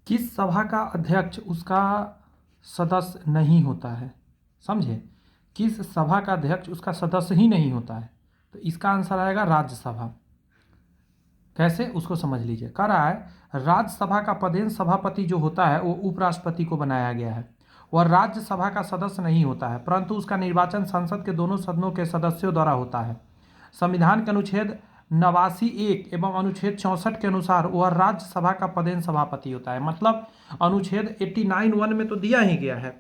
किस सभा का अध्यक्ष उसका सदस्य नहीं होता है? समझे, किस सभा का अध्यक्ष उसका सदस्य ही नहीं होता है, तो इसका आंसर आएगा राज्यसभा। कैसे, उसको समझ लीजिए। कह रहा है राज्यसभा का पदेन सभापति जो होता है वो उपराष्ट्रपति को बनाया गया है। वह राज्यसभा का सदस्य नहीं होता है, परंतु उसका निर्वाचन संसद के दोनों सदनों के सदस्यों द्वारा होता है। संविधान के अनुच्छेद 89(1) एवं अनुच्छेद 64 के अनुसार वह राज्यसभा का पदेन सभापति होता है। मतलब अनुच्छेद 89(1) में तो दिया ही गया है,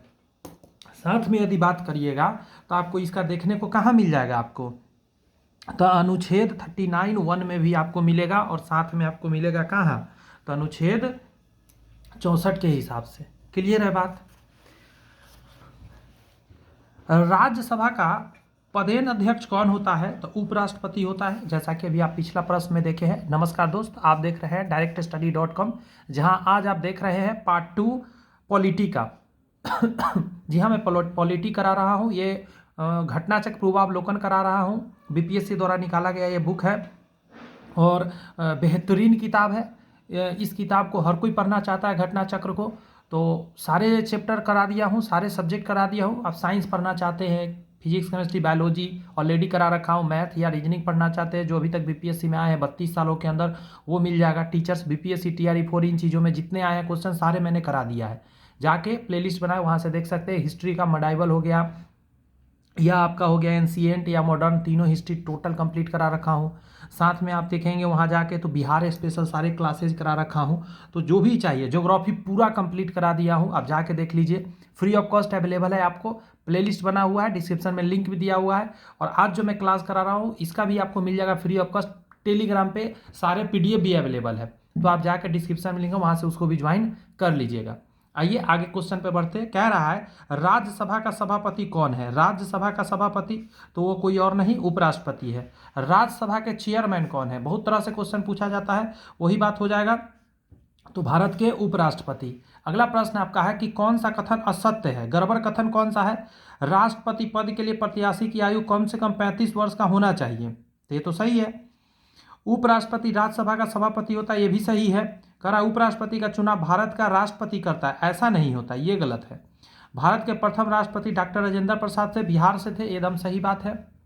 साथ में यदि बात करिएगा तो आपको इसका देखने को कहाँ मिल जाएगा आपको, तो अनुच्छेद 39(1) में भी आपको मिलेगा और साथ में आपको मिलेगा कहाँ, तो अनुच्छेद 64 के हिसाब से। क्लियर है बात। राज्यसभा का पदेन अध्यक्ष कौन होता है, तो उपराष्ट्रपति होता है, जैसा कि अभी आप पिछला प्रश्न में देखे हैं। नमस्कार दोस्त, आप देख रहे हैं directstudy.com, जहां आज आप देख रहे हैं पार्ट 2 पॉलिटी का। जी हाँ, मैं पॉलिटी करा रहा हूँ, ये घटनाचक्र पूर्वावलोकन करा रहा हूँ। बीपीएससी द्वारा निकाला गया ये बुक है और बेहतरीन किताब है। इस किताब को हर कोई पढ़ना चाहता है, घटनाचक्र को। तो सारे चैप्टर करा दिया हूँ, सारे सब्जेक्ट करा दिया हूँ। आप साइंस पढ़ना चाहते हैं, फिजिक्स केमिस्ट्री बायोलॉजी ऑलरेडी करा रखा हूँ, मैथ या रीजनिंग पढ़ना चाहते हैं जो अभी तक बीपीएससी में आए हैं 32 सालों के अंदर, वो मिल जाएगा। टीचर्स बीपीएससी TRE 4 इन चीज़ों में जितने आए हैं क्वेश्चन सारे मैंने करा दिया है। जाके प्लेलिस्ट बनाए, वहाँ से देख सकते हैं। हिस्ट्री का मेडाइवल हो गया या आपका हो गया एंशिएंट या मॉडर्न, तीनों हिस्ट्री टोटल कंप्लीट करा रखा हूँ। साथ में आप देखेंगे वहाँ जाके तो बिहार स्पेशल सारे क्लासेज करा रखा हूँ। तो जो भी चाहिए, ज्योग्राफी पूरा कंप्लीट करा दिया हूँ, आप जाके देख लीजिए। फ्री ऑफ कॉस्ट अवेलेबल है, आपको प्लेलिस्ट बना हुआ है, डिस्क्रिप्शन में लिंक भी दिया हुआ है। और आज जो मैं क्लास करा रहा हूँ इसका भी आपको मिल जाएगा फ्री ऑफ कॉस्ट। टेलीग्राम पे सारे PDF भी अवेलेबल है, तो आप जाकर डिस्क्रिप्शन में लिंक है वहाँ से उसको भी ज्वाइन कर लीजिएगा। आइए आगे क्वेश्चन पे बढ़ते हैं। कह रहा है राज्यसभा का सभापति कौन है? राज्यसभा का सभापति तो वो कोई और नहीं, उपराष्ट्रपति है। राज्यसभा के चेयरमैन कौन है? बहुत तरह से क्वेश्चन पूछा जाता है, वही बात हो जाएगा, तो भारत के उपराष्ट्रपति। अगला प्रश्न आपका है कि कौन सा कथन असत्य है? गड़बड़ कथन कौन सा है? राष्ट्रपति पद के लिए प्रत्याशी की आयु कम से कम 35 वर्ष का होना चाहिए, तो ये तो सही है। उपराष्ट्रपति राज्यसभा का सभापति होता है, ये भी सही है। कह रहा उपराष्ट्रपति का चुनाव भारत का राष्ट्रपति करता है, ऐसा नहीं होता, ये गलत है। भारत के प्रथम राष्ट्रपति डॉक्टर राजेंद्र प्रसाद से बिहार से थे, एकदम सही बात है।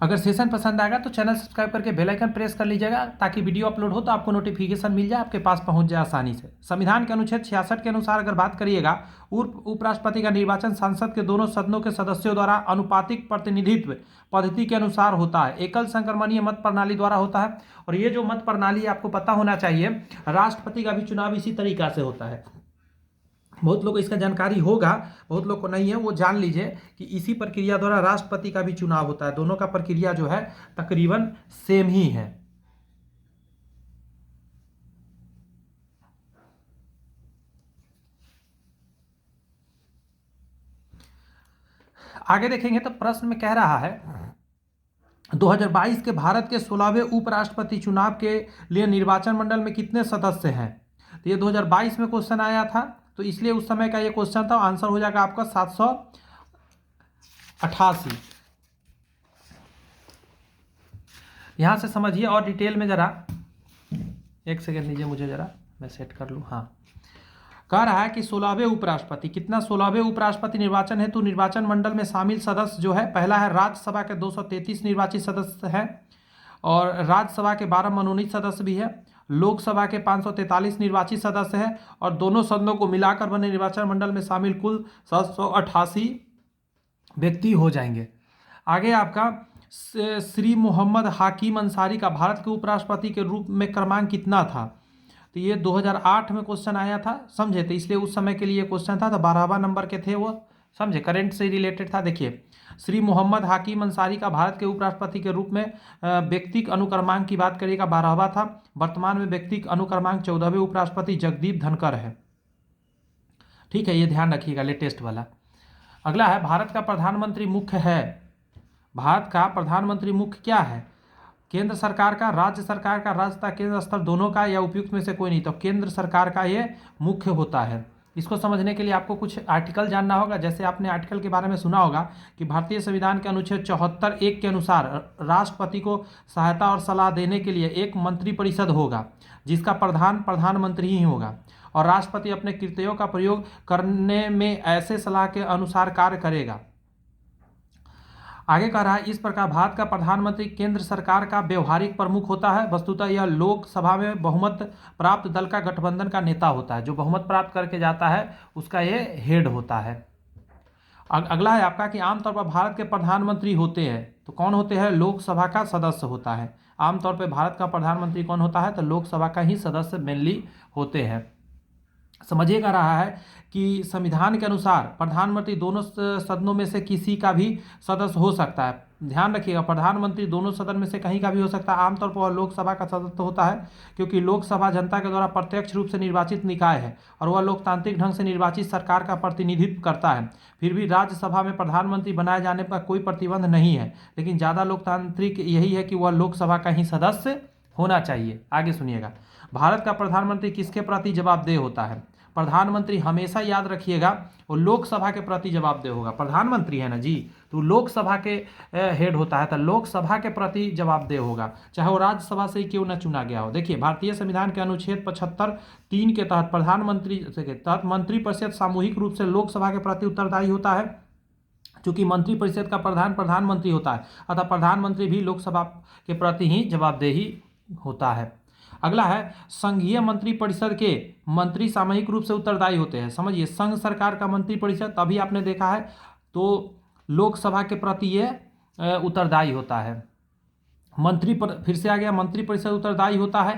अगर सेशन पसंद आएगा तो चैनल सब्सक्राइब करके बेल आइकन प्रेस कर लीजिएगा, ताकि वीडियो अपलोड हो तो आपको नोटिफिकेशन मिल जाए, आपके पास पहुंच जाए आसानी से। संविधान के अनुच्छेद 66 के अनुसार अगर बात करिएगा, उपराष्ट्रपति का निर्वाचन संसद के दोनों सदनों के सदस्यों द्वारा अनुपातिक प्रतिनिधित्व पद्धति के अनुसार होता है, एकल संक्रमणीय मत प्रणाली द्वारा होता है। और ये जो मत प्रणाली आपको पता होना चाहिए, राष्ट्रपति का भी चुनाव इसी तरीका से होता है। बहुत लोग को इसका जानकारी होगा, बहुत लोग को नहीं है, वो जान लीजिए कि इसी प्रक्रिया द्वारा राष्ट्रपति का भी चुनाव होता है। दोनों का प्रक्रिया जो है तकरीबन सेम ही है। आगे देखेंगे तो प्रश्न में कह रहा है 2022 के भारत के 16वें उपराष्ट्रपति चुनाव के लिए निर्वाचन मंडल में कितने सदस्य हैं? तो ये 2022 में क्वेश्चन आया था, तो इसलिए उस समय का ये क्वेश्चन था। आंसर हो जाएगा आपका 788। यहां से समझिए और डिटेल में जरा, एक सेकेंड लीजिए मुझे जरा, मैं सेट कर लूं। हाँ, कह रहा है कि 16वें उपराष्ट्रपति, कितना 16वें उपराष्ट्रपति निर्वाचन हेतु निर्वाचन मंडल में शामिल सदस्य जो है, पहला है राज्यसभा के 233 निर्वाचित सदस्य हैं और राज्यसभा के 12 मनोनीत सदस्य भी है, लोकसभा के 543 निर्वाचित सदस्य हैं और दोनों सदनों को मिलाकर बने निर्वाचन मंडल में शामिल कुल 788 व्यक्ति हो जाएंगे। आगे आपका श्री मोहम्मद हाकिम अंसारी का भारत के उपराष्ट्रपति के रूप में क्रमांक कितना था? तो ये 2008 में क्वेश्चन आया था, समझे, तो इसलिए उस समय के लिए क्वेश्चन था, तो 12वां नंबर के थे वो, समझे, करंट से रिलेटेड था। देखिए, श्री मोहम्मद हाकिम अंसारी का भारत के उपराष्ट्रपति के रूप में व्यक्तिक अनुक्रमांक की बात करिएगा 12वां था। वर्तमान में व्यक्तिक अनुक्रमांक 14वें उपराष्ट्रपति जगदीप धनखड़ है। ठीक है, ये ध्यान रखिएगा, लेटेस्ट वाला। अगला है भारत का प्रधानमंत्री मुख्य है। भारत का प्रधानमंत्री मुख्य क्या है? केंद्र सरकार का, राज्य सरकार का, राज्य तथा केंद्र स्तर दोनों का, या उपयुक्त में से कोई नहीं? तो केंद्र सरकार का ये मुख्य होता है। इसको समझने के लिए आपको कुछ आर्टिकल जानना होगा। जैसे आपने आर्टिकल के बारे में सुना होगा कि भारतीय संविधान के अनुच्छेद 74(1) के अनुसार राष्ट्रपति को सहायता और सलाह देने के लिए एक मंत्रिपरिषद होगा, जिसका प्रधान प्रधानमंत्री ही होगा, और राष्ट्रपति अपने कृत्यों का प्रयोग करने में ऐसे सलाह के अनुसार कार्य करेगा। आगे कह रहा है, इस प्रकार भारत का प्रधानमंत्री केंद्र सरकार का व्यवहारिक प्रमुख होता है। वस्तुतः यह लोकसभा में बहुमत प्राप्त दल का गठबंधन का नेता होता है। जो बहुमत प्राप्त करके जाता है उसका ये हेड होता है। अगला है आपका कि आमतौर पर भारत के प्रधानमंत्री होते हैं, तो कौन होते हैं? लोकसभा का सदस्य होता है। आमतौर पर भारत का प्रधानमंत्री कौन होता है? तो लोकसभा का ही सदस्य मेनली होते हैं। समझिएगा रहा है कि संविधान के अनुसार प्रधानमंत्री दोनों सदनों में से किसी का भी सदस्य हो सकता है। ध्यान रखिएगा, प्रधानमंत्री दोनों सदन में से कहीं का भी हो सकता है। आमतौर पर वह लोकसभा का सदस्य होता है, क्योंकि लोकसभा जनता के द्वारा प्रत्यक्ष रूप से निर्वाचित निकाय है और वह लोकतांत्रिक ढंग से निर्वाचित सरकार का प्रतिनिधित्व करता है। फिर भी राज्यसभा में प्रधानमंत्री बनाए जाने का कोई प्रतिबंध नहीं है, लेकिन ज़्यादा लोकतांत्रिक यही है कि वह लोकसभा का ही सदस्य होना चाहिए। आगे सुनिएगा, भारत का प्रधानमंत्री किसके प्रति जवाबदेह होता है? प्रधानमंत्री हमेशा याद रखिएगा वो लोकसभा के प्रति जवाबदेह होगा। प्रधानमंत्री है ना जी, तो लोकसभा के हेड होता है, तो लोकसभा के प्रति जवाबदेह होगा, चाहे वो राज्यसभा से ही क्यों ना चुना गया हो। देखिए, भारतीय संविधान के अनुच्छेद 75(3) के तहत प्रधानमंत्री के तहत मंत्रिपरिषद सामूहिक रूप से लोकसभा के प्रति उत्तरदायी होता है। चूंकि मंत्रिपरिषद का प्रधान प्रधानमंत्री होता है, अतः प्रधानमंत्री भी लोकसभा के प्रति ही जवाबदेही होता है। अगला है, संघीय मंत्रिपरिषद के मंत्री सामूहिक रूप से उत्तरदायी होते हैं। समझिए, संघ सरकार का मंत्रिपरिषद तभी आपने देखा है तो लोकसभा के प्रति ये उत्तरदायी होता है। फिर से आ गया, मंत्रिपरिषद उत्तरदायी होता है,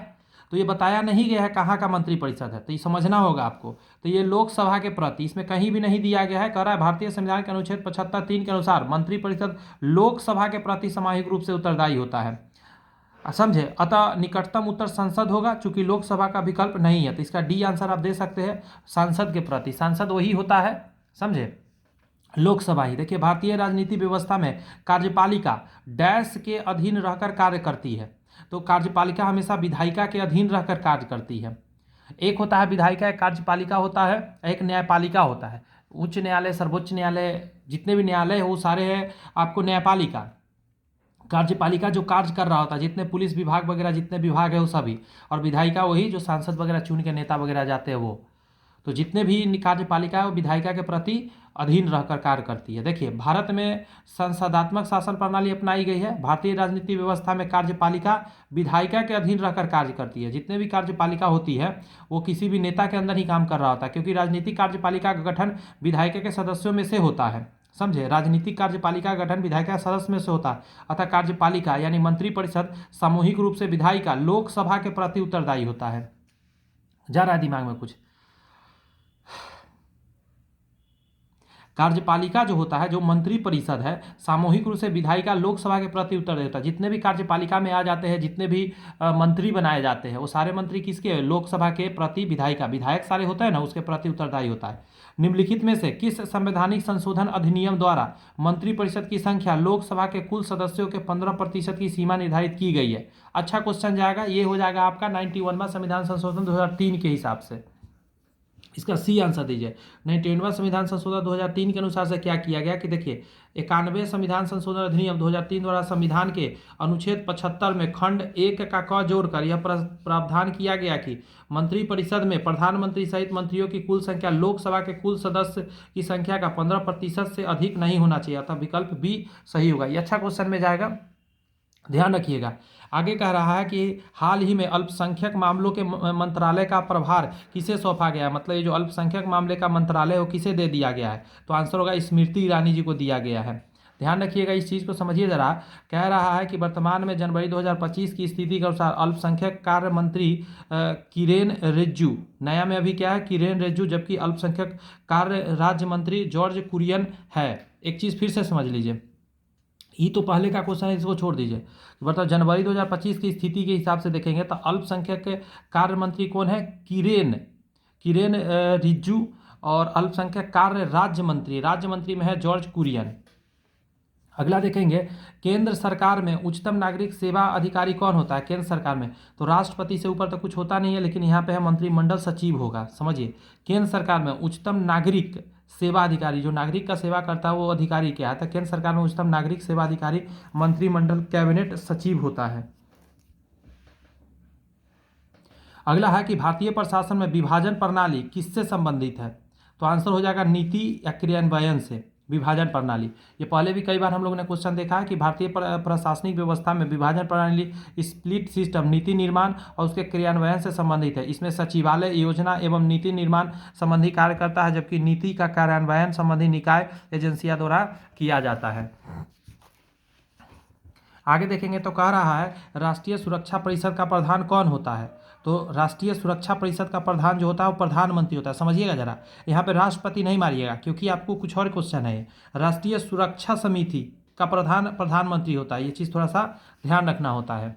तो ये बताया नहीं गया है कहाँ का मंत्रिपरिषद है, तो ये समझना होगा आपको। तो ये लोकसभा के प्रति, इसमें कहीं भी नहीं दिया गया है। कह रहा है भारतीय संविधान के अनुच्छेद 75(3) के अनुसार मंत्रिपरिषद लोकसभा के प्रति सामूहिक रूप से उत्तरदायी होता है। समझे, अतः निकटतम उत्तर संसद होगा, चूंकि लोकसभा का विकल्प नहीं है, तो इसका डी आंसर आप दे सकते हैं, सांसद के प्रति। सांसद वही होता है, समझे, लोकसभा ही। देखिए, भारतीय राजनीति व्यवस्था में कार्यपालिका डैश के अधीन रहकर कार्य करती है, तो कार्यपालिका हमेशा विधायिका के अधीन रहकर कार्य करती है। एक होता है विधायिका, एक कार्यपालिका होता है, एक न्यायपालिका होता है। उच्च न्यायालय, सर्वोच्च न्यायालय, जितने भी न्यायालय है वो सारे हैं आपको न्यायपालिका। कार्यपालिका जो कार्य कर रहा होता है, जितने पुलिस विभाग वगैरह जितने विभाग है वो सभी, और विधायिका वही जो सांसद वगैरह चुन के नेता वगैरह जाते हैं वो। तो जितने भी कार्यपालिका है वो विधायिका के प्रति अधीन रहकर कार्य करती है। देखिए, भारत में संसदात्मक शासन प्रणाली अपनाई गई है। भारतीय राजनीति व्यवस्था में कार्यपालिका विधायिका के अधीन रहकर कार्य करती है। जितने भी कार्यपालिका होती है वो किसी भी नेता के अंदर ही काम कर रहा होता है, क्योंकि राजनीतिक कार्यपालिका का गठन विधायिका के सदस्यों में से होता है। समझे, राजनीतिक कार्यपालिका का गठन विधायिका सदस्य में से होता है, अतः कार्यपालिका यानी मंत्रिपरिषद सामूहिक रूप से विधायिका लोकसभा के प्रति उत्तरदायी होता है। जा रहा है दिमाग में कुछ? कार्यपालिका जो होता है, जो मंत्रिपरिषद है, सामूहिक रूप से विधायिका लोकसभा के प्रति उत्तर देता है। जितने भी कार्यपालिका में आ जाते हैं, जितने भी मंत्री बनाए जाते हैं, वो सारे मंत्री किसके? लोकसभा के प्रति विधायिका, विधायक सारे होते हैं ना, उसके प्रति उत्तरदायी होता है। निम्नलिखित में से किस संवैधानिक संशोधन अधिनियम द्वारा मंत्रिपरिषद की संख्या लोकसभा के कुल सदस्यों के 15% की सीमा निर्धारित की गई है? अच्छा क्वेश्चन जाएगा, ये हो जाएगा आपका 91वां संविधान संशोधन 2003 के हिसाब से। इसका सी आंसर दीजिए। 91वां संविधान संशोधन 2003 के अनुसार से क्या किया गया कि देखिए, 91वें संविधान संशोधन अधिनियम 2003 द्वारा संविधान के अनुच्छेद 75 में खंड 1 का क जोड़कर यह प्रावधान किया गया कि मंत्रिपरिषद में प्रधानमंत्री सहित मंत्रियों की कुल संख्या लोकसभा के कुल सदस्य की संख्या का 15% से अधिक नहीं होना चाहिए, अतः विकल्प बी सही होगा। ये अच्छा क्वेश्चन में जाएगा, ध्यान रखिएगा। आगे कह रहा है कि हाल ही में अल्पसंख्यक मामलों के मंत्रालय का प्रभार किसे सौंपा गया है? मतलब ये जो अल्पसंख्यक मामले का मंत्रालय है वो किसे दे दिया गया है? तो आंसर होगा स्मृति ईरानी जी को दिया गया है। ध्यान रखिएगा, इस चीज़ को समझिए जरा। कह रहा है कि वर्तमान में जनवरी 2025 की स्थिति के अनुसार अल्पसंख्यक कार्य मंत्री किरेन रिजिजू, नया में अभी क्या है? किरेन रिजिजू, जबकि अल्पसंख्यक कार्य राज्य मंत्री जॉर्ज कुरियन है। एक चीज़ फिर से समझ लीजिए, ये तो पहले का क्वेश्चन है, इसको छोड़ दीजिए। मतलब जनवरी 2025 की स्थिति के हिसाब से देखेंगे तो अल्पसंख्यक कार्य मंत्री कौन है? किरेन रिजिजू। और अल्पसंख्यक कार्य राज्य मंत्री में है जॉर्ज कुरियन। अगला देखेंगे, केंद्र सरकार में उच्चतम नागरिक सेवा अधिकारी कौन होता है? केंद्र सरकार में तो राष्ट्रपति से ऊपर तो कुछ होता नहीं है, लेकिन यहाँ पे है मंत्रिमंडल सचिव होगा। समझिए, केंद्र सरकार में उच्चतम नागरिक सेवा अधिकारी, जो नागरिक का सेवा करता है वो अधिकारी क्या है? तो केंद्र सरकार में उच्चतम नागरिक सेवा अधिकारी मंत्रिमंडल कैबिनेट सचिव होता है। अगला है कि भारतीय प्रशासन में विभाजन प्रणाली किससे संबंधित है? तो आंसर हो जाएगा नीति या क्रियान्वयन से। विभाजन प्रणाली, ये पहले भी कई बार हम लोगों ने क्वेश्चन देखा है कि भारतीय प्रशासनिक व्यवस्था में विभाजन प्रणाली, स्प्लिट सिस्टम, नीति निर्माण और उसके क्रियान्वयन से संबंधित है। इसमें सचिवालय योजना एवं नीति निर्माण संबंधी कार्य करता है, जबकि नीति का कार्यान्वयन संबंधी निकाय एजेंसियां द्वारा किया जाता है। आगे देखेंगे तो कह रहा है, राष्ट्रीय सुरक्षा परिषद का प्रधान कौन होता है? तो राष्ट्रीय सुरक्षा परिषद का प्रधान जो होता है वो प्रधानमंत्री होता है। समझिएगा जरा, यहाँ पे राष्ट्रपति नहीं मारिएगा, क्योंकि आपको कुछ और क्वेश्चन है। राष्ट्रीय सुरक्षा समिति का प्रधान प्रधानमंत्री होता है, ये चीज़ थोड़ा सा ध्यान रखना होता है।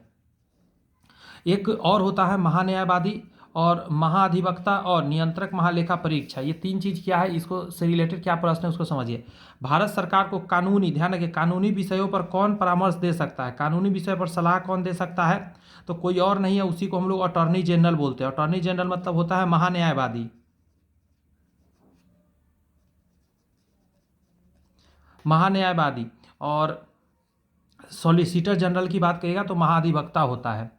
एक और होता है महान्यायवादी और महाधिवक्ता और नियंत्रक महालेखा परीक्षा। ये तीन चीज़ क्या है, इसको से रिलेटेड क्या प्रश्न है उसको समझिए। भारत सरकार को कानूनी, ध्यान रखिए, कानूनी विषयों पर कौन परामर्श दे सकता है? कानूनी विषय पर सलाह कौन दे सकता है? तो कोई और नहीं है, उसी को हम लोग अटॉर्नी जनरल बोलते हैं। अटॉर्नी जनरल मतलब होता है महान्यायवादी। महान्यायवादी और सॉलिसिटर जनरल की बात करिएगा तो महाधिवक्ता होता है।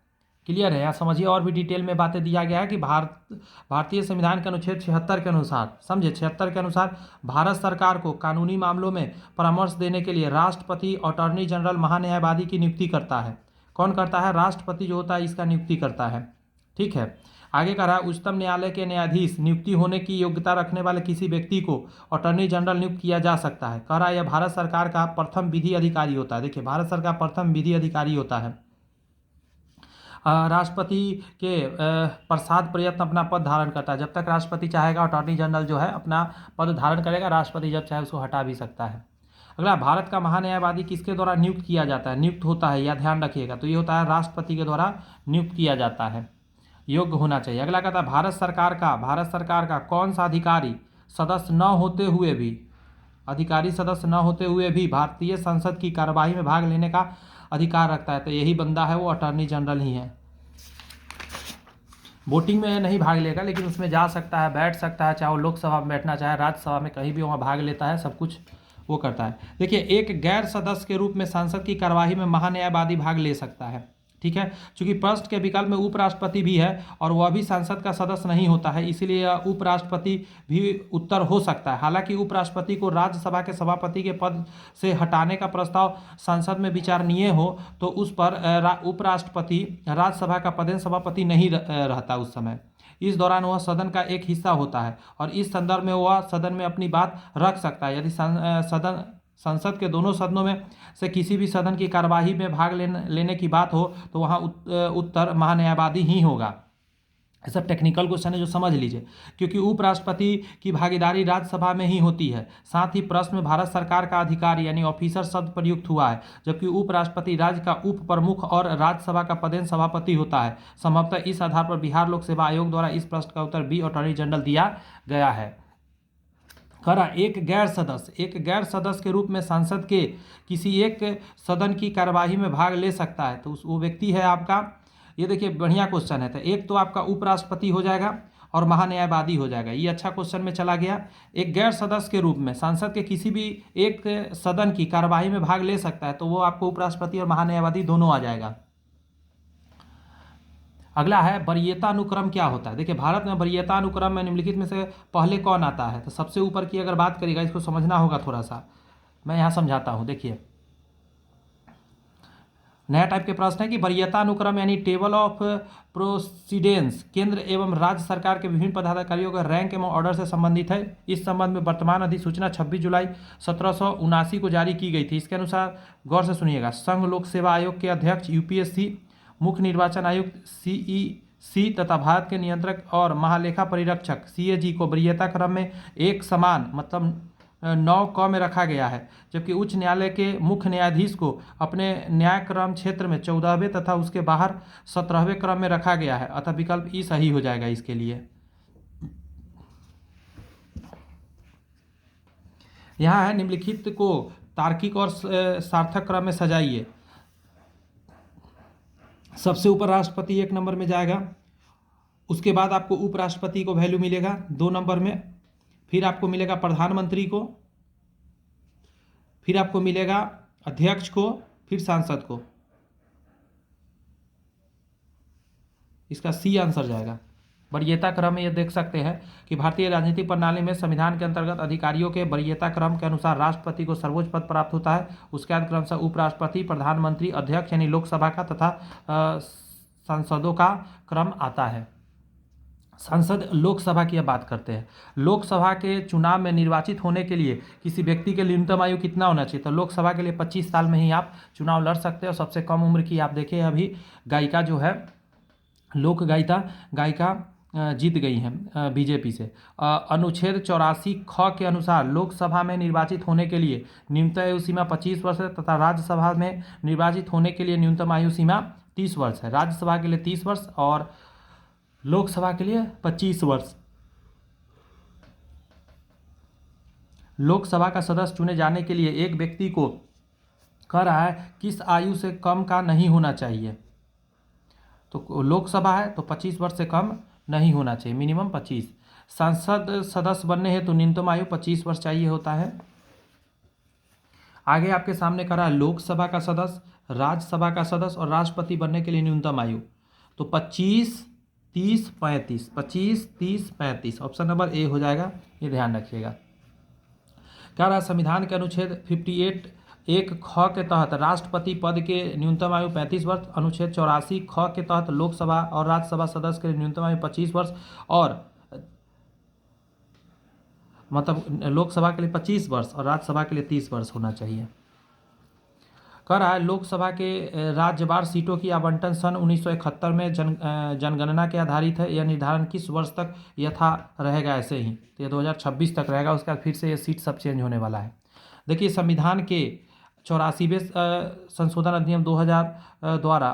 क्लियर है? यहाँ समझिए, और भी डिटेल में बातें दिया गया है कि भारतीय संविधान के अनुच्छेद 76 के अनुसार, समझे 76 के अनुसार भारत सरकार को कानूनी मामलों में परामर्श देने के लिए राष्ट्रपति अटॉर्नी जनरल महान्यायवादी की नियुक्ति करता है। कौन करता है? राष्ट्रपति जो होता है इसका नियुक्ति करता है। ठीक है, आगे कह रहा है, उच्चतम न्यायालय के न्यायाधीश नियुक्ति होने की योग्यता रखने वाले किसी व्यक्ति को अटॉर्नी जनरल नियुक्त किया जा सकता है। कह रहा है यह भारत सरकार का प्रथम विधि अधिकारी होता है। देखिए, भारत सरकार प्रथम विधि अधिकारी होता है। राष्ट्रपति के प्रसाद प्रयत्न अपना पद धारण करता है। जब तक राष्ट्रपति चाहेगा अटॉर्नी जनरल जो है अपना पद धारण करेगा, राष्ट्रपति जब चाहे उसको हटा भी सकता है। अगला, भारत का महान्यायवादी किसके द्वारा नियुक्त किया जाता है? नियुक्त होता है, या ध्यान रखिएगा, तो ये होता है राष्ट्रपति के द्वारा नियुक्त किया जाता है, योग्य होना चाहिए। अगला कहता है, भारत सरकार का कौन सा अधिकारी सदस्य न होते हुए भी भारतीय संसद की कार्यवाही में भाग लेने का अधिकार रखता है? तो यही बंदा है, वो अटॉर्नी जनरल ही है। वोटिंग में नहीं भाग लेगा, लेकिन उसमें जा सकता है, बैठ सकता है, चाहे वो लोकसभा में बैठना चाहे, राज्यसभा में, कहीं भी वहाँ भाग लेता है, सब कुछ वो करता है। देखिए, एक गैर सदस्य के रूप में संसद की कार्यवाही में महान्यायवादी भाग ले सकता है। ठीक है, चूंकि प्रश्न के विकल्प में उपराष्ट्रपति भी है और वह भी संसद का सदस्य नहीं होता है, इसीलिए उपराष्ट्रपति भी उत्तर हो सकता है। हालांकि उपराष्ट्रपति को राज्यसभा के सभापति के पद से हटाने का प्रस्ताव संसद में विचारणीय हो तो उस पर उपराष्ट्रपति राज्यसभा का पदेन सभापति नहीं रहता उस समय। इस दौरान वह सदन का एक हिस्सा होता है और इस संदर्भ में वह सदन में अपनी बात रख सकता है। यदि संसद के दोनों सदनों में से किसी भी सदन की कार्यवाही में भाग लेने की बात हो तो वहाँ उत्तर महान्यायवादी ही होगा। ये सब टेक्निकल क्वेश्चन है जो समझ लीजिए, क्योंकि उपराष्ट्रपति की भागीदारी राज्यसभा में ही होती है। साथ ही प्रश्न में भारत सरकार का अधिकारी यानी ऑफिसर शब्द प्रयुक्त हुआ है, जबकि उपराष्ट्रपति राज्य का उप प्रमुख और राज्यसभा का पदेन सभापति होता है। संभवतः इस आधार पर बिहार लोक सेवा आयोग द्वारा इस प्रश्न का उत्तर बी अटॉर्नी जनरल दिया गया है। करा, एक गैर सदस्य के रूप में संसद के किसी एक सदन की कार्यवाही में भाग ले सकता है, तो वो व्यक्ति है आपका, ये देखिए बढ़िया क्वेश्चन है, तो एक तो आपका उपराष्ट्रपति हो जाएगा और महान्यायवादी हो जाएगा। ये अच्छा क्वेश्चन में चला गया। एक गैर सदस्य के रूप में संसद के किसी भी एक सदन की कार्यवाही में भाग ले सकता है, तो वो आपको उपराष्ट्रपति और महान्यायवादी दोनों आ जाएगा। अगला है, वरीयता अनुक्रम क्या होता है? देखिए, भारत में वरीयता अनुक्रम में निम्नलिखित में से पहले कौन आता है? तो सबसे ऊपर की अगर बात करेगा, इसको समझना होगा थोड़ा सा, मैं यहाँ समझाता हूँ। देखिए, नया टाइप के प्रश्न है कि वरीयता अनुक्रम यानी टेबल ऑफ प्रोसीडेंस केंद्र एवं राज्य सरकार के विभिन्न पदाधिकारियों के रैंक एवं ऑर्डर से संबंधित है। इस संबंध में वर्तमान अधिसूचना 26 जुलाई 1779 को जारी की गई थी। इसके अनुसार गौर से सुनिएगा, संघ लोक सेवा आयोग के अध्यक्ष यूपीएससी, मुख्य निर्वाचन आयुक्त सीईसी तथा भारत के नियंत्रक और महालेखा परीक्षक सीएजी को वरीयता क्रम में एक समान मतलब 9 क में रखा गया है, जबकि उच्च न्यायालय के मुख्य न्यायाधीश को अपने न्याय क्रम क्षेत्र में 14वें तथा उसके बाहर 17वें क्रम में रखा गया है। अतः विकल्प ई सही हो जाएगा इसके लिए। यहाँ है, निम्नलिखित को तार्किक और सार्थक क्रम में सजाइए। सबसे ऊपर राष्ट्रपति 1 नंबर में जाएगा, उसके बाद आपको उपराष्ट्रपति को वैल्यू मिलेगा 2 नंबर में, फिर आपको मिलेगा प्रधानमंत्री को, फिर आपको मिलेगा अध्यक्ष को, फिर सांसद को। इसका सी आंसर जाएगा। वरीयता क्रम में ये देख सकते हैं कि भारतीय राजनीतिक प्रणाली में संविधान के अंतर्गत अधिकारियों के वरीयता क्रम के अनुसार राष्ट्रपति को सर्वोच्च पद प्राप्त होता है, उसके बाद क्रमशः उपराष्ट्रपति, प्रधानमंत्री, अध्यक्ष यानी लोकसभा का तथा सांसदों का क्रम आता है। संसद लोकसभा की अब बात करते हैं। लोकसभा के चुनाव में निर्वाचित होने के लिए किसी व्यक्ति के लिए न्यूनतम आयु कितना होना चाहिए? तो लोकसभा के लिए 25 साल में ही आप चुनाव लड़ सकते हैं। और सबसे कम उम्र की आप देखें, अभी गायिका जो है, लोक गायिका जीत गई हैं बीजेपी से। अनुच्छेद 84 ख के अनुसार लोकसभा में निर्वाचित होने के लिए न्यूनतम आयु सीमा 25 वर्ष है तथा राज्यसभा में निर्वाचित होने के लिए न्यूनतम आयु सीमा 30 वर्ष है। राज्यसभा के लिए 30 वर्ष और लोकसभा के लिए 25 वर्ष। लोकसभा का सदस्य चुने जाने के लिए एक व्यक्ति को कह रहा है किस आयु से कम का नहीं होना चाहिए? तो लोकसभा है तो 25 वर्ष से कम नहीं होना चाहिए, मिनिमम 25। संसद सदस्य बनने हैं तो न्यूनतम आयु 25 वर्ष चाहिए होता है। आगे आपके सामने करा लोकसभा का सदस्य, राज्यसभा का सदस्य और राष्ट्रपति बनने के लिए न्यूनतम आयु तो 25, 30, 35, 25, 30, 35 ऑप्शन नंबर ए हो जाएगा, ये ध्यान रखिएगा। कह रहा संविधान के अनुच्छेद 58 1 ख के तहत राष्ट्रपति पद के न्यूनतम आयु 35 वर्ष, अनुच्छेद 84 ख के तहत लोकसभा और राज्यसभा सदस्य के न्यूनतम आयु 25 वर्ष और मतलब लोकसभा के लिए 25 वर्ष और राज्यसभा के लिए 30 वर्ष होना चाहिए। कह रहा है लोकसभा के राज्यवार सीटों की आवंटन सन 1971 में जनगणना के आधारित है। यह निर्धारण किस वर्ष तक यथा रहेगा ऐसे ही? तो ये 2026 तक रहेगा, उसके बाद फिर से ये सीट सब चेंज होने वाला है। देखिए संविधान के 84वें संशोधन अधिनियम 2000 द्वारा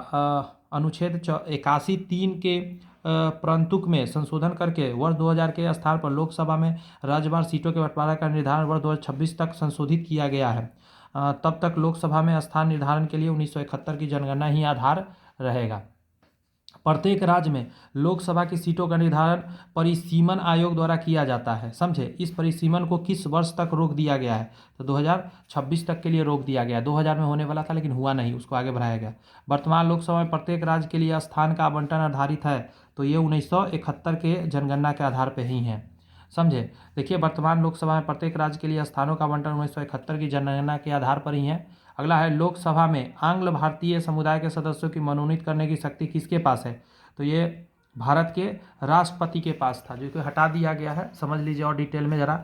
अनुच्छेद 81(3) के प्रंतुक में संशोधन करके वर्ष 2000 के स्थान पर लोकसभा में राज्यवार सीटों के बंटवारा का निर्धारण वर्ष 2026 तक संशोधित किया गया है। तब तक लोकसभा में स्थान निर्धारण के लिए 1971 की जनगणना ही आधार रहेगा। प्रत्येक राज्य में लोकसभा की सीटों का निर्धारण परिसीमन आयोग द्वारा किया जाता है। समझे, इस परिसीमन को किस वर्ष तक रोक दिया गया है? तो 2026 तक के लिए रोक दिया गया। 2000 में होने वाला था लेकिन हुआ नहीं, उसको आगे बढ़ाया गया। वर्तमान लोकसभा में प्रत्येक राज्य के लिए स्थान का आवंटन आधारित है, तो ये 1971 के जनगणना के आधार पर ही है। समझे, देखिए वर्तमान लोकसभा में प्रत्येक राज्य के लिए स्थानों का आवंटन 1971 की जनगणना के आधार पर ही है। अगला है लोकसभा में आंग्ल भारतीय समुदाय के सदस्यों की मनोनीत करने की शक्ति किसके पास है? तो ये भारत के राष्ट्रपति के पास था, जो कि हटा दिया गया है। समझ लीजिए और डिटेल में जरा।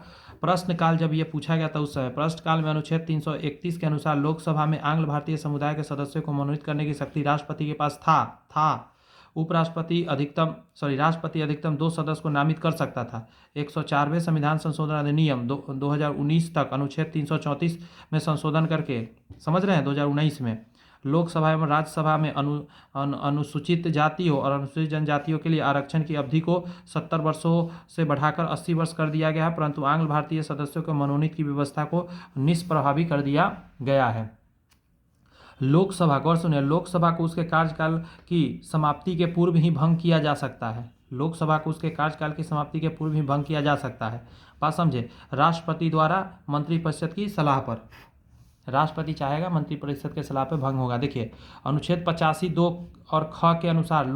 प्रश्नकाल जब ये पूछा गया था उस समय प्रश्नकाल में अनुच्छेद 331 के अनुसार लोकसभा में आंग्ल भारतीय समुदाय के सदस्यों को मनोनीत करने की शक्ति राष्ट्रपति के पास था। राष्ट्रपति अधिकतम 2 सदस्य को नामित कर सकता था। 104वें संविधान संशोधन अधिनियम 2019 तक अनुच्छेद 334 में संशोधन करके, समझ रहे हैं, 2019 में लोकसभा एवं राज्यसभा में अनुसूचित जातियों और अनुसूचित जनजातियों के लिए आरक्षण की अवधि को 70 वर्षों से बढ़ाकर 80 वर्ष कर दिया गया है, परंतु आंग्ल भारतीय सदस्यों को मनोनीत की व्यवस्था को निष्प्रभावी कर दिया गया है। लोकसभा, गौर सुनिए, लोकसभा को उसके कार्यकाल की समाप्ति के पूर्व ही भंग किया जा सकता है। लोकसभा को उसके कार्यकाल की समाप्ति के पूर्व ही भंग किया जा सकता है। बात समझे, राष्ट्रपति द्वारा मंत्रिपरिषद की सलाह पर, राष्ट्रपति चाहेगा मंत्रिपरिषद के सलाह पर भंग होगा। देखिए अनुच्छेद 85 2 और ख के अनुसार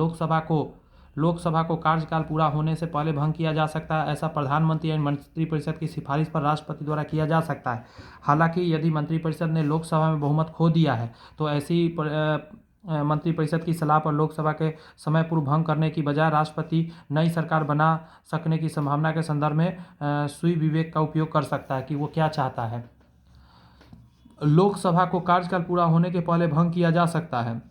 लोकसभा को कार्यकाल पूरा होने से पहले भंग किया जा सकता है। ऐसा प्रधानमंत्री या मंत्रिपरिषद की सिफारिश पर राष्ट्रपति द्वारा किया जा सकता है। हालांकि यदि मंत्रिपरिषद ने लोकसभा में बहुमत खो दिया है तो ऐसी मंत्रिपरिषद की सलाह पर लोकसभा के समय पूर्व भंग करने की बजाय राष्ट्रपति नई सरकार बना सकने की संभावना के संदर्भ में सुई विवेक का उपयोग कर सकता है कि वो क्या चाहता है। लोकसभा को कार्यकाल पूरा होने के पहले भंग किया जा सकता है,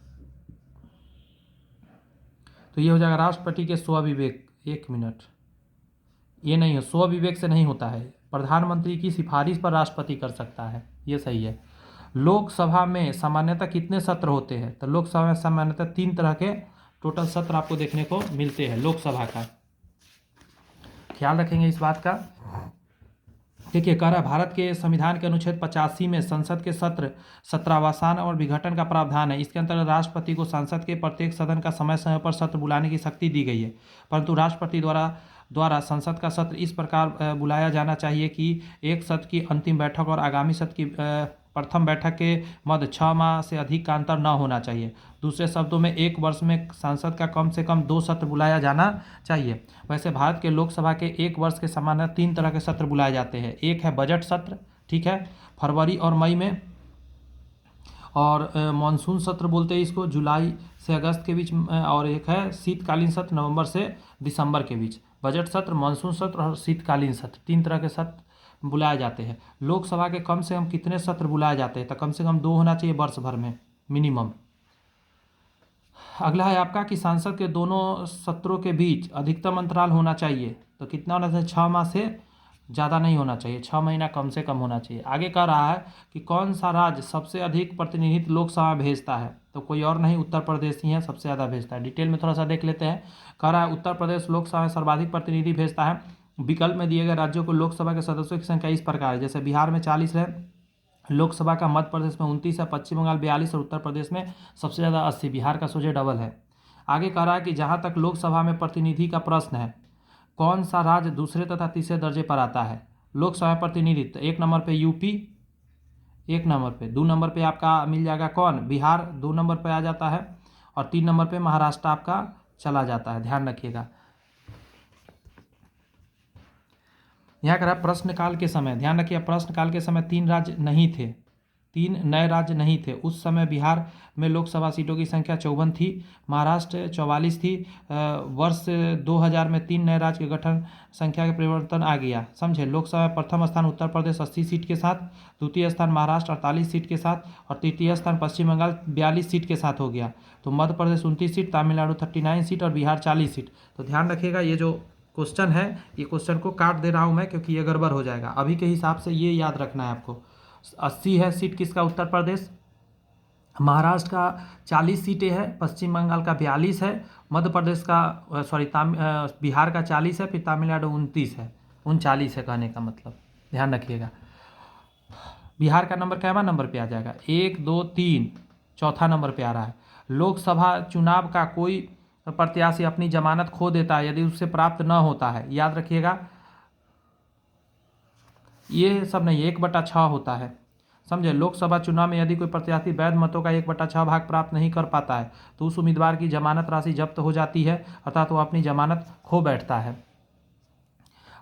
तो ये हो जाएगा राष्ट्रपति के स्वविवेक। 1 मिनट, ये नहीं है, स्वविवेक से नहीं होता है, प्रधानमंत्री की सिफारिश पर राष्ट्रपति कर सकता है, ये सही है। लोकसभा में सामान्यतः कितने सत्र होते हैं? तो लोकसभा में सामान्यतः 3 तरह के टोटल सत्र आपको देखने को मिलते हैं लोकसभा का, ख्याल रखेंगे इस बात का। देखिए, कह रहा है भारत के संविधान के अनुच्छेद 85 में संसद के सत्र सत्रावसान और विघटन का प्रावधान है। इसके अंतर्गत राष्ट्रपति को संसद के प्रत्येक सदन का समय समय पर सत्र बुलाने की शक्ति दी गई है, परंतु राष्ट्रपति द्वारा संसद का सत्र इस प्रकार बुलाया जाना चाहिए कि एक सत्र की अंतिम बैठक और आगामी सत्र की प्रथम बैठक के मध्य 6 माह से अधिक का अंतर न होना चाहिए। दूसरे शब्दों में एक वर्ष में संसद का कम से कम 2 सत्र बुलाया जाना चाहिए। वैसे भारत के लोकसभा के एक वर्ष के समान 3 तरह के सत्र बुलाए जाते हैं। एक है बजट सत्र, ठीक है, फरवरी और मई में, और मानसून सत्र बोलते हैं इसको, जुलाई से अगस्त के बीच, और एक है शीतकालीन सत्र, नवंबर से दिसंबर के बीच। बजट सत्र, मानसून सत्र और शीतकालीन सत्र, 3 तरह के सत्र बुलाए जाते हैं। लोकसभा के कम से कम कितने सत्र बुलाए जाते हैं? तो कम से कम 2 होना चाहिए वर्ष भर में मिनिमम। अगला है आपका कि सांसद के दोनों सत्रों के बीच अधिकतम अंतराल होना चाहिए। तो कितना होना चाहिए? 6 माह से ज़्यादा नहीं होना चाहिए, 6 महीना कम से कम होना चाहिए। आगे कह रहा है कि कौन सा राज्य सबसे अधिक प्रतिनिधित्व लोकसभा में भेजता है? तो कोई और नहीं, उत्तर प्रदेश ही है सबसे ज़्यादा भेजता है। डिटेल में थोड़ा सा देख लेते हैं। कह रहा है उत्तर प्रदेश लोकसभा में सर्वाधिक प्रतिनिधि भेजता है। विकल्प में दिए गए राज्यों को लोकसभा के सदस्यों की संख्या इस प्रकार है, जैसे बिहार में 40 है लोकसभा का, मध्य प्रदेश में 29 है, पश्चिम बंगाल 42 और उत्तर प्रदेश में सबसे ज़्यादा 80, बिहार का सोझे डबल है। आगे कह रहा है कि जहाँ तक लोकसभा में प्रतिनिधि का प्रश्न है, कौन सा राज्य दूसरे तथा तीसरे दर्जे पर आता है? लोकसभा में प्रतिनिधित्व 1 नंबर पे यूपी, 1 नंबर पे, 2 नंबर पे आपका मिल जाएगा कौन? बिहार 2 नंबर पे आ जाता है, और 3 नंबर पे महाराष्ट्र आपका चला जाता है, ध्यान रखिएगा। यहाँ कह रहा है प्रश्नकाल के समय, ध्यान रखिए प्रश्नकाल के समय 3 राज्य नहीं थे, 3 नए राज्य नहीं थे। उस समय बिहार में लोकसभा सीटों की संख्या 54 थी, महाराष्ट्र 44 थी। वर्ष 2000 में 3 नए राज्य के गठन संख्या के परिवर्तन आ गया, समझे। लोकसभा में प्रथम स्थान उत्तर प्रदेश 80 सीट के साथ, द्वितीय स्थान महाराष्ट्र 48 सीट के साथ, और तृतीय स्थान पश्चिम बंगाल 42 सीट के साथ हो गया। तो मध्य प्रदेश 29 सीट, तमिलनाडु 39 सीट और बिहार 40 सीट। तो ध्यान रखिएगा, ये जो क्वेश्चन है, ये क्वेश्चन को काट दे रहा हूँ मैं क्योंकि ये गड़बड़ हो जाएगा। अभी के हिसाब से ये याद रखना है आपको। 80 है सीट किसका? उत्तर प्रदेश। महाराष्ट्र का 40 सीटें हैं, पश्चिम बंगाल का 42 है, मध्य प्रदेश का बिहार का 40 है, फिर तमिलनाडु 29 है, 39 है कहने का मतलब, ध्यान रखिएगा। बिहार का नंबर कैवा नंबर पे आ जाएगा? 1 2 3, चौथा नंबर पे आ रहा है। लोकसभा चुनाव का कोई प्रत्याशी अपनी जमानत खो देता है यदि उससे प्राप्त न होता है, याद रखिएगा। ये सब नहीं, 1/6 होता है, समझे। लोकसभा चुनाव में यदि कोई प्रत्याशी वैध मतों का 1/6 भाग प्राप्त नहीं कर पाता है तो उस उम्मीदवार की जमानत राशि जब्त हो जाती है, अर्थात वो अपनी जमानत खो बैठता है।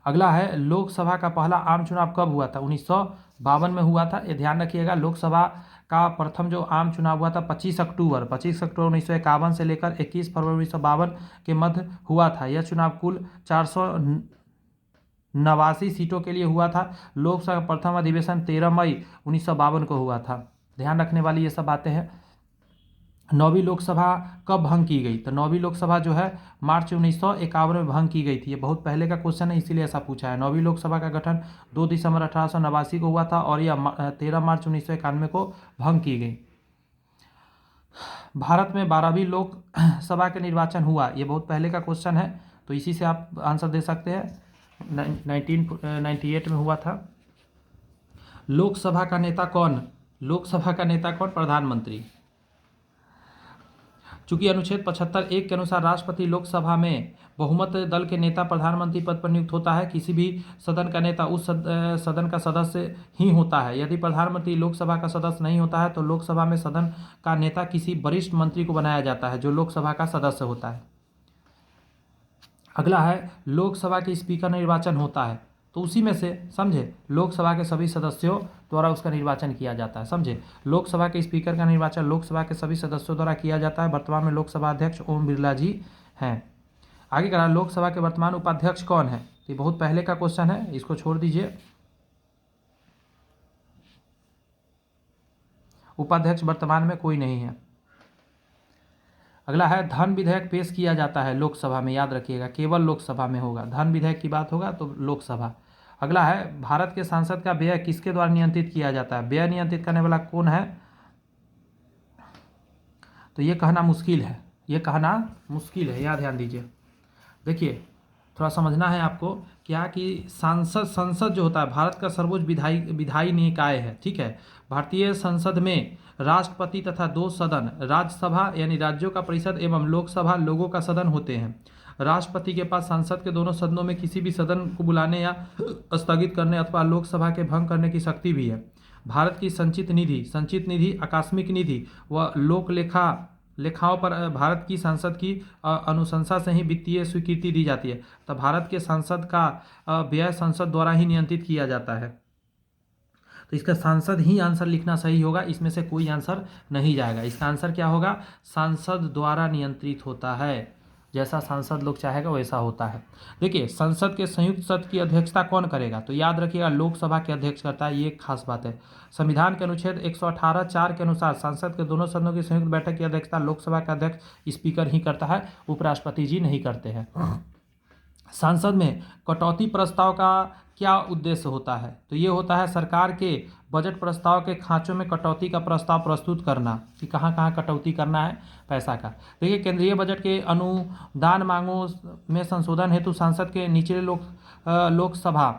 अगला है लोकसभा का पहला आम चुनाव कब हुआ था? 1952 में हुआ था, ये ध्यान रखिएगा। लोकसभा का प्रथम जो आम चुनाव हुआ था 25 अक्टूबर 1951 से लेकर 21 फरवरी 1952 के मध्य हुआ था। यह चुनाव कुल 489 सीटों के लिए हुआ था। लोकसभा का प्रथम अधिवेशन 13 मई 1952 को हुआ था। ध्यान रखने वाली ये सब बातें हैं। 9वीं लोकसभा कब भंग की गई? तो 9वीं लोकसभा जो है मार्च 1951 में भंग की गई थी। ये बहुत पहले का क्वेश्चन है, इसीलिए ऐसा पूछा है। 9वीं लोकसभा का गठन 2 दिसंबर 1889 को हुआ था और यह 13 मार्च 1991 को भंग की गई। भारत में 12वीं लोकसभा के निर्वाचन हुआ, ये बहुत पहले का क्वेश्चन है, तो इसी से आप आंसर दे सकते हैं। 1998 में हुआ था। लोकसभा का नेता कौन? लोकसभा का नेता कौन? प्रधानमंत्री। चूंकि अनुच्छेद 75(1) के अनुसार राष्ट्रपति लोकसभा में बहुमत दल के नेता प्रधानमंत्री पद पर नियुक्त होता है। किसी भी सदन का नेता उस सदन का सदस्य ही होता है। यदि प्रधानमंत्री लोकसभा का सदस्य नहीं होता है तो लोकसभा में सदन का नेता किसी वरिष्ठ मंत्री को बनाया जाता है जो लोकसभा का सदस्य होता है। अगला है लोकसभा के स्पीकर निर्वाचन होता है, तो उसी में से समझे लोकसभा के सभी सदस्यों द्वारा उसका निर्वाचन किया जाता है, समझे। लोकसभा के स्पीकर का निर्वाचन लोकसभा के सभी सदस्यों द्वारा किया जाता है। वर्तमान में लोकसभा अध्यक्ष ओम बिरला जी हैं। आगे कह रहा है लोकसभा के वर्तमान उपाध्यक्ष कौन है? ये बहुत पहले का क्वेश्चन है, इसको छोड़ दीजिए। उपाध्यक्ष वर्तमान में कोई नहीं है। अगला है धन विधेयक पेश किया जाता है लोकसभा में, याद रखिएगा केवल लोकसभा में होगा। धन विधेयक की बात होगा तो लोकसभा। अगला है भारत के सांसद का व्यय किसके द्वारा नियंत्रित किया जाता है? व्यय नियंत्रित करने वाला कौन है? तो ये कहना मुश्किल है, ये कहना मुश्किल है, यहाँ ध्यान दीजिए। देखिए थोड़ा समझना है आपको क्या कि संसद जो होता है भारत का सर्वोच्च विधायी निकाय है, ठीक है। भारतीय संसद में राष्ट्रपति तथा 2 सदन, राज्यसभा यानी राज्यों का परिषद एवं लोकसभा लोगों का सदन होते हैं। राष्ट्रपति के पास संसद के दोनों सदनों में किसी भी सदन को बुलाने या स्थगित करने अथवा लोकसभा के भंग करने की शक्ति भी है। भारत की संचित निधि, आकस्मिक निधि व लोक लेखाओं पर भारत की संसद की अनुशंसा से ही वित्तीय स्वीकृति दी जाती है। तो भारत के संसद का व्यय संसद द्वारा ही नियंत्रित किया जाता है। तो इसका सांसद ही आंसर लिखना सही होगा, इसमें से कोई आंसर नहीं जाएगा। इसका आंसर क्या होगा? सांसद द्वारा नियंत्रित होता है, जैसा सांसद लोग चाहेगा वैसा होता है। देखिए, संसद के संयुक्त सत्र की अध्यक्षता कौन करेगा? तो याद रखिएगा लोकसभा के अध्यक्ष करता है, ये एक खास बात है। संविधान के अनुच्छेद 118(4) के अनुसार संसद के दोनों सदनों की संयुक्त बैठक की अध्यक्षता लोकसभा का अध्यक्ष स्पीकर ही करता है, उपराष्ट्रपति जी नहीं करते हैं। संसद में कटौती प्रस्ताव का क्या उद्देश्य होता है? तो ये होता है सरकार के बजट प्रस्ताव के खांचों में कटौती का प्रस्ताव प्रस्तुत करना, कि कहाँ कहाँ कटौती करना है पैसा का। देखिए, केंद्रीय बजट के अनुदान मांगों में संशोधन हेतु संसद के निचले लोकसभा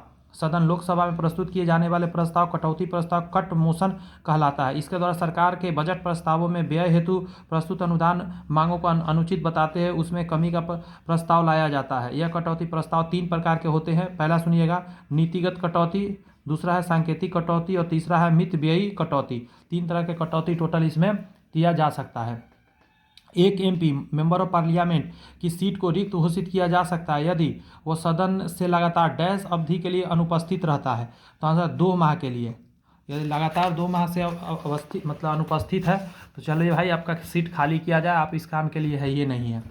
में प्रस्तुत किए जाने वाले प्रस्ताव कटौती प्रस्ताव कट मोशन कहलाता है। इसके द्वारा सरकार के बजट प्रस्तावों में व्यय हेतु प्रस्तुत अनुदान मांगों को अनुचित बताते हैं उसमें कमी का प्रस्ताव लाया जाता है। यह कटौती प्रस्ताव 3 प्रकार के होते हैं। पहला सुनिएगा, नीतिगत कटौती, दूसरा है सांकेतिक कटौती और तीसरा है मितव्ययी कटौती। 3 तरह के कटौती टोटल इसमें किया जा सकता है। एक एमपी मेंबर ऑफ पार्लियामेंट की सीट को रिक्त घोषित किया जा सकता है यदि वो सदन से लगातार डैश अवधि के लिए अनुपस्थित रहता है। तो आंसर 2 माह के लिए, यदि लगातार 2 माह से अनुपस्थित है तो चलिए भाई आपका सीट खाली किया जाए, आप इस काम के लिए है, ये नहीं है।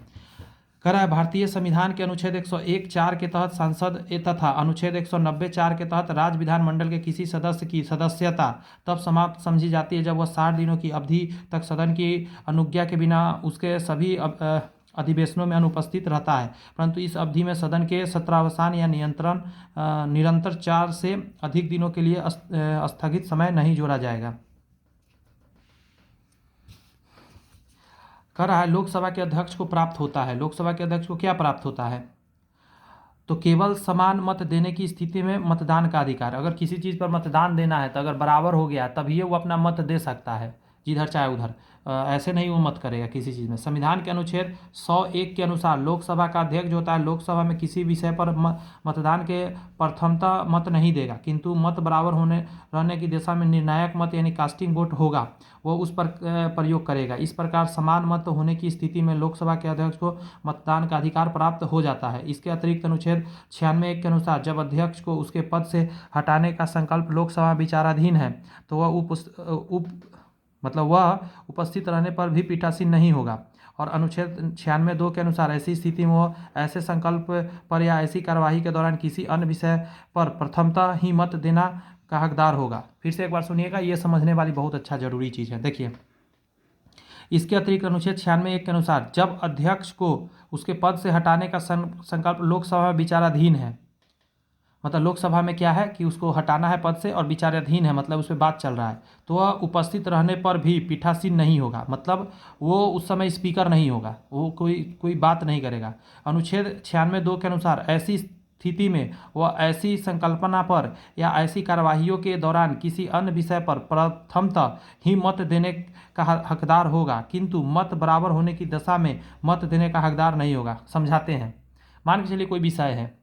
कह रहा है भारतीय संविधान के अनुच्छेद 101(4) के तहत संसद तथा अनुच्छेद 190(4) के तहत राज्य विधानमंडल के किसी सदस्य की सदस्यता तब समाप्त समझी जाती है जब वह 60 दिनों की अवधि तक सदन की अनुज्ञा के बिना उसके सभी अधिवेशनों में अनुपस्थित रहता है, परंतु इस अवधि में सदन के सत्रावसान या निरंतर 4 से अधिक दिनों के लिए स्थगित समय नहीं जोड़ा जाएगा। कह रहा है लोकसभा के अध्यक्ष को प्राप्त होता है, लोकसभा के अध्यक्ष को क्या प्राप्त होता है? तो केवल समान मत देने की स्थिति में मतदान का अधिकार। अगर किसी चीज़ पर मतदान देना है तो अगर बराबर हो गया तभी वो अपना मत दे सकता है, जिधर चाहे उधर, ऐसे नहीं वो मत करेगा किसी चीज़ में। संविधान के अनुच्छेद 101 के अनुसार लोकसभा का अध्यक्ष जो होता है लोकसभा में किसी विषय पर मतदान के प्रथमतः मत नहीं देगा, किंतु मत बराबर रहने की दिशा में निर्णायक मत यानी कास्टिंग वोट होगा, वो उस पर प्रयोग करेगा। इस प्रकार समान मत होने की स्थिति में लोकसभा के अध्यक्ष को मतदान का अधिकार प्राप्त हो जाता है। इसके अतिरिक्त अनुच्छेद 96(1) के अनुसार जब अध्यक्ष को उसके पद से हटाने का संकल्प लोकसभा विचाराधीन है तो वह उपस्थित रहने पर भी पीठासीन नहीं होगा। और अनुच्छेद 96(2) के अनुसार ऐसी स्थिति में वह ऐसे संकल्प पर या ऐसी कार्यवाही के दौरान किसी अन्य विषय पर प्रथमतः ही मत देना का हकदार होगा। फिर से एक बार सुनिएगा, ये समझने वाली बहुत अच्छा जरूरी चीज़ है। देखिए, इसके अतिरिक्त अनुच्छेद 96(1) के अनुसार जब अध्यक्ष को उसके पद से हटाने का संकल्प लोकसभा में विचाराधीन है, मतलब लोकसभा में क्या है कि उसको हटाना है पद से और विचाराधीन है, मतलब उस पर बात चल रहा है, तो वह उपस्थित रहने पर भी पीठासीन नहीं होगा, मतलब वो उस समय स्पीकर नहीं होगा, वो कोई बात नहीं करेगा। अनुच्छेद 96(2) के अनुसार ऐसी स्थिति में वह ऐसी संकल्पना पर या ऐसी कार्यवाहियों के दौरान किसी अन्य विषय पर प्रथमतः ही मत देने का हकदार होगा, किंतु मत बराबर होने की दशा में मत देने का हकदार नहीं होगा। समझाते हैं। मान के चलिए कोई विषय है,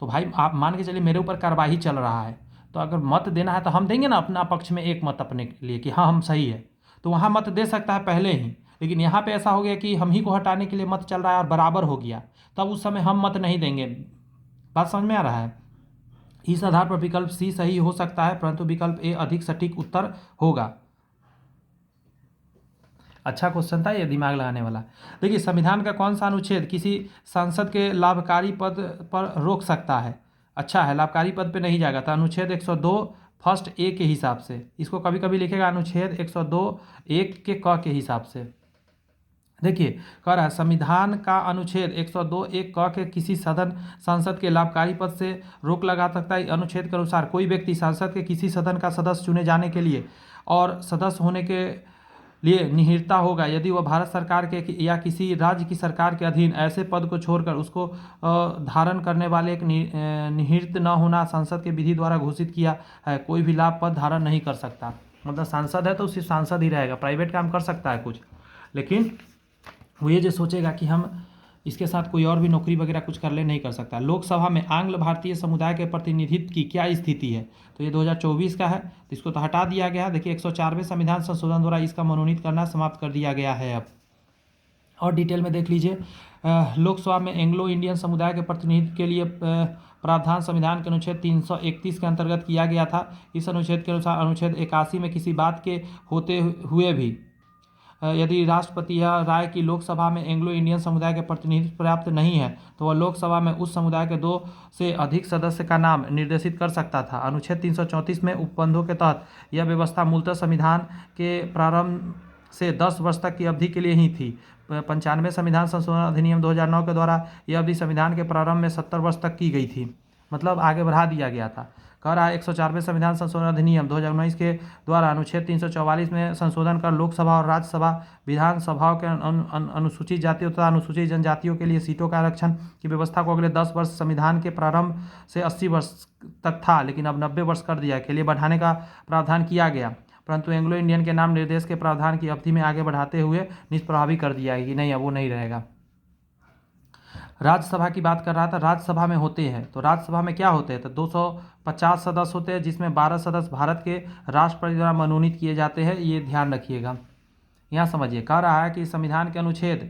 तो भाई आप मान के चलिए मेरे ऊपर कार्यवाही चल रहा है, तो अगर मत देना है तो हम देंगे ना अपना पक्ष में एक मत अपने लिए कि हाँ हम सही है, तो वहाँ मत दे सकता है पहले ही। लेकिन यहाँ पे ऐसा हो गया कि हम ही को हटाने के लिए मत चल रहा है और बराबर हो गया, तब उस समय हम मत नहीं देंगे। बात समझ में आ रहा है? इस आधार पर विकल्प सी सही हो सकता है, परंतु विकल्प ए अधिक सटीक उत्तर होगा। अच्छा क्वेश्चन था ये, दिमाग लगाने वाला। देखिए, संविधान का कौन सा अनुच्छेद किसी सांसद के लाभकारी पद पर रोक सकता है? अच्छा है, लाभकारी पद पे नहीं जाएगा, तो अनुच्छेद 102 फर्स्ट ए के हिसाब से, इसको कभी कभी लिखेगा अनुच्छेद 102(1) के क के हिसाब से। देखिए, कह रहा है संविधान का अनुच्छेद 102(1) क के किसी सांसद के लाभकारी पद से रोक लगा सकता है। अनुच्छेद के अनुसार कोई व्यक्ति सांसद के किसी सदन का सदस्य चुने जाने के लिए और सदस्य होने के लिए निहिरता होगा यदि वह भारत सरकार के या किसी राज्य की सरकार के अधीन ऐसे पद को छोड़कर उसको धारण करने वाले एक निहित न होना संसद के विधि द्वारा घोषित किया है। कोई भी लाभ पद धारण नहीं कर सकता, मतलब सांसद है तो सिर्फ सांसद ही रहेगा, प्राइवेट काम कर सकता है कुछ, लेकिन वो ये जो सोचेगा कि हम इसके साथ कोई और भी नौकरी वगैरह कुछ कर ले, नहीं कर सकता। लोकसभा में आंग्ल भारतीय समुदाय के प्रतिनिधित्व की क्या स्थिति है, तो ये 2024 का है, तो इसको तो हटा दिया गया। देखिए 104वें संविधान संशोधन द्वारा इसका मनोनीत करना समाप्त कर दिया गया है अब। और डिटेल में देख लीजिए, लोकसभा में एंग्लो इंडियन समुदाय के प्रतिनिधित्व के लिए प्रावधान संविधान के अनुच्छेद 331 के अंतर्गत किया गया था। इस अनुच्छेद के अनुसार अनुच्छेद 81 में किसी बात के होते हुए भी यदि राष्ट्रपति या राय की लोकसभा में एंग्लो इंडियन समुदाय के प्रतिनिधित्व पर्याप्त नहीं है तो वह लोकसभा में उस समुदाय के 2 से अधिक सदस्य का नाम निर्देशित कर सकता था। अनुच्छेद 334 में उपबंधों के तहत यह व्यवस्था मूलतः संविधान के प्रारंभ से 10 वर्ष तक की अवधि के लिए ही थी। 95 संविधान संशोधन अधिनियम 2009 के द्वारा यह अवधि संविधान के प्रारंभ में 70 वर्ष तक की गई थी, मतलब आगे बढ़ा दिया गया था। कह रहा है 104वें संविधान संशोधन अधिनियम 2019 के द्वारा अनुच्छेद 344 में संशोधन कर लोकसभा और राज्यसभा विधानसभाओं के अनुसूचित जातियों तथा अनुसूचित जनजातियों के लिए सीटों का आरक्षण की व्यवस्था को अगले 10 वर्ष संविधान के प्रारंभ से 80 वर्ष तक था, लेकिन अब 90 वर्ष कर दिया के लिए बढ़ाने का प्रावधान किया गया, परंतु एंग्लो इंडियन के नाम निर्देश के प्रावधान की अवधि में आगे बढ़ाते हुए निष्प्रभावी कर दिया है कि नहीं, अब वो नहीं रहेगा। राज्यसभा की बात कर रहा था, राज्यसभा में होते हैं, तो राज्यसभा में क्या होते हैं, तो 250 सदस्य होते हैं, जिसमें 12 सदस्य भारत के राष्ट्रपति द्वारा मनोनीत किए जाते हैं, ये ध्यान रखिएगा। यहाँ समझिए, कह रहा है कि संविधान के अनुच्छेद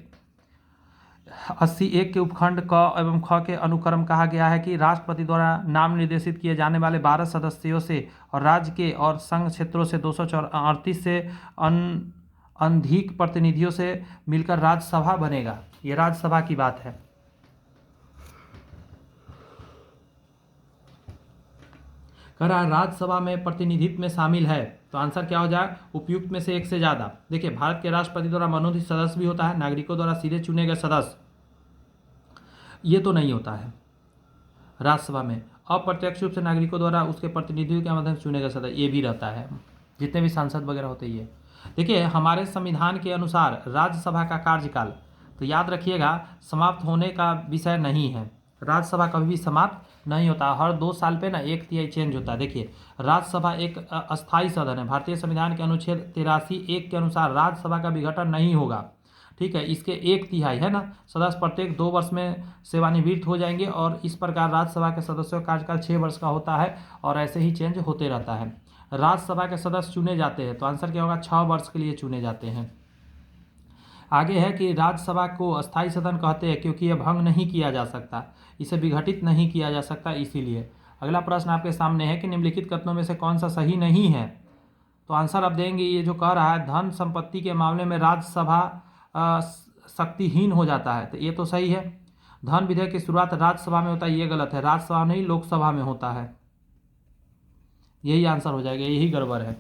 81 के उपखंड क एवं ख के अनुक्रम कहा गया है कि राष्ट्रपति द्वारा नाम निर्देशित किए जाने वाले 12 सदस्यों से और राज्य के और संघ क्षेत्रों से 238 से अधिक प्रतिनिधियों से मिलकर राज्यसभा बनेगा। ये राज्यसभा की बात है। कह रहा है राज्यसभा में प्रतिनिधित्व में शामिल है, तो आंसर क्या हो जाए, उपयुक्त में से एक से ज़्यादा। देखिए भारत के राष्ट्रपति द्वारा मनोनीत सदस्य भी होता है, नागरिकों द्वारा सीधे चुने गए सदस्य, ये तो नहीं होता है राज्यसभा में। अप्रत्यक्ष रूप से नागरिकों द्वारा उसके प्रतिनिधियों के माध्यम से चुने गए सदस्य, ये भी रहता है, जितने भी सांसद वगैरह होते हैं। देखिए हमारे संविधान के अनुसार राज्यसभा का कार्यकाल, तो याद रखिएगा, समाप्त होने का विषय नहीं है। राज्यसभा कभी भी समाप्त नहीं होता, हर 2 साल पे ना 1/3 चेंज होता है। देखिए राज्यसभा एक अस्थायी सदन है। भारतीय संविधान के अनुच्छेद 83(1) के अनुसार राज्यसभा का विघटन नहीं होगा, ठीक है। इसके 1/3 है ना सदस्य प्रत्येक 2 वर्ष में सेवानिवृत्त हो जाएंगे, और इस प्रकार राज्यसभा के सदस्यों का कार्यकाल 6 वर्ष का होता है, और ऐसे ही चेंज होते रहता है। राज्यसभा के सदस्य चुने जाते हैं, तो आंसर क्या होगा, 6 वर्ष के लिए चुने जाते हैं। आगे है कि राज्यसभा को अस्थायी सदन कहते हैं क्योंकि यह भंग नहीं किया जा सकता, इसे विघटित नहीं किया जा सकता, इसीलिए। अगला प्रश्न आपके सामने है कि निम्नलिखित कथनों में से कौन सा सही नहीं है, तो आंसर आप देंगे, ये जो कह रहा है धन संपत्ति के मामले में राज्यसभा शक्तिहीन हो जाता है, तो ये तो सही है। धन विधेयक की शुरुआत राज्यसभा में होता है, ये गलत है, राज्यसभा नहीं लोकसभा में होता है, यही आंसर हो जाएगा, यही गड़बड़ है।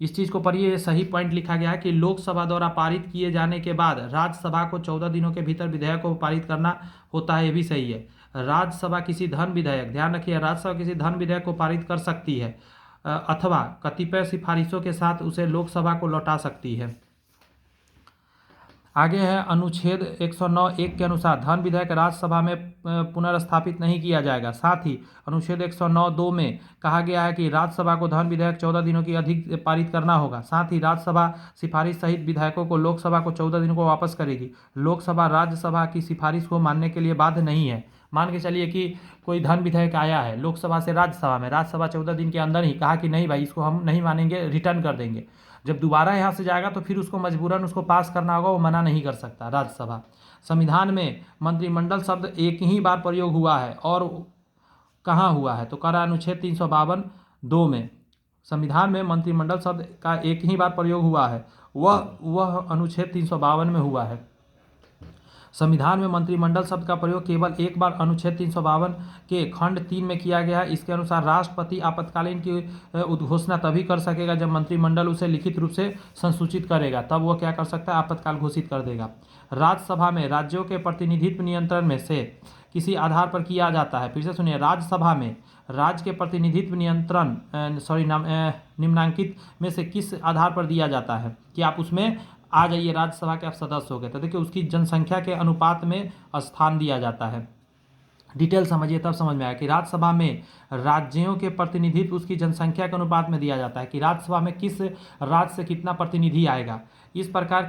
इस चीज़ को पढ़िए, सही पॉइंट लिखा गया है कि लोकसभा द्वारा पारित किए जाने के बाद राज्यसभा को 14 दिनों के भीतर विधेयक को पारित करना होता है, ये भी सही है। राज्यसभा किसी धन विधेयक, ध्यान रखिए, राज्यसभा किसी धन विधेयक को पारित कर सकती है अथवा कतिपय सिफारिशों के साथ उसे लोकसभा को लौटा सकती है। आगे है अनुच्छेद 109(1) के अनुसार धन विधेयक राज्यसभा में पुनर्स्थापित नहीं किया जाएगा। साथ ही अनुच्छेद 109(2) में कहा गया है कि राज्यसभा को धन विधेयक 14 दिनों की अधिक पारित करना होगा। साथ ही राज्यसभा सिफारिश सहित विधेयकों को लोकसभा को 14 दिनों को वापस करेगी। लोकसभा राज्यसभा की सिफारिश को मानने के लिए बाध्य नहीं है। मान के चलिए कि कोई धन विधेयक आया है लोकसभा से राज्यसभा में, राज्यसभा 14 दिन के अंदर ही कहा कि नहीं भाई इसको हम नहीं मानेंगे, रिटर्न कर देंगे। जब दोबारा यहाँ से जाएगा तो फिर उसको मजबूरन उसको पास करना होगा, वो मना नहीं कर सकता राज्यसभा। संविधान में मंत्रिमंडल शब्द एक ही बार प्रयोग हुआ है, और कहाँ हुआ है, तो कह रहा अनुच्छेद 352(2) में संविधान में मंत्रिमंडल शब्द का एक ही बार प्रयोग हुआ है, वह अनुच्छेद 352 में हुआ है। संविधान में मंत्रिमंडल शब्द का प्रयोग केवल एक बार अनुच्छेद 352 के खंड 3 में किया गया है। इसके अनुसार राष्ट्रपति आपातकालीन की उद्घोषणा तभी कर सकेगा जब मंत्रिमंडल उसे लिखित रूप से संसूचित करेगा, तब वह क्या कर सकता है, आपातकाल घोषित कर देगा। राज्यसभा में राज्यों के प्रतिनिधित्व नियंत्रण में से किसी आधार पर किया जाता है। फिर से सुनिए, राज्यसभा में राज्य के प्रतिनिधित्व नियंत्रण निम्नांकित में से किस आधार पर दिया जाता है कि आप उसमें आ जाइए, राज्यसभा के आप सदस्य हो गए, तो देखिए उसकी जनसंख्या के अनुपात में स्थान दिया जाता है। डिटेल समझिए तब समझ में आया कि राज्यसभा में राज्यों के प्रतिनिधित्व उसकी जनसंख्या के अनुपात में दिया जाता है कि राज्यसभा में किस राज्य से कितना प्रतिनिधि आएगा। इस प्रकार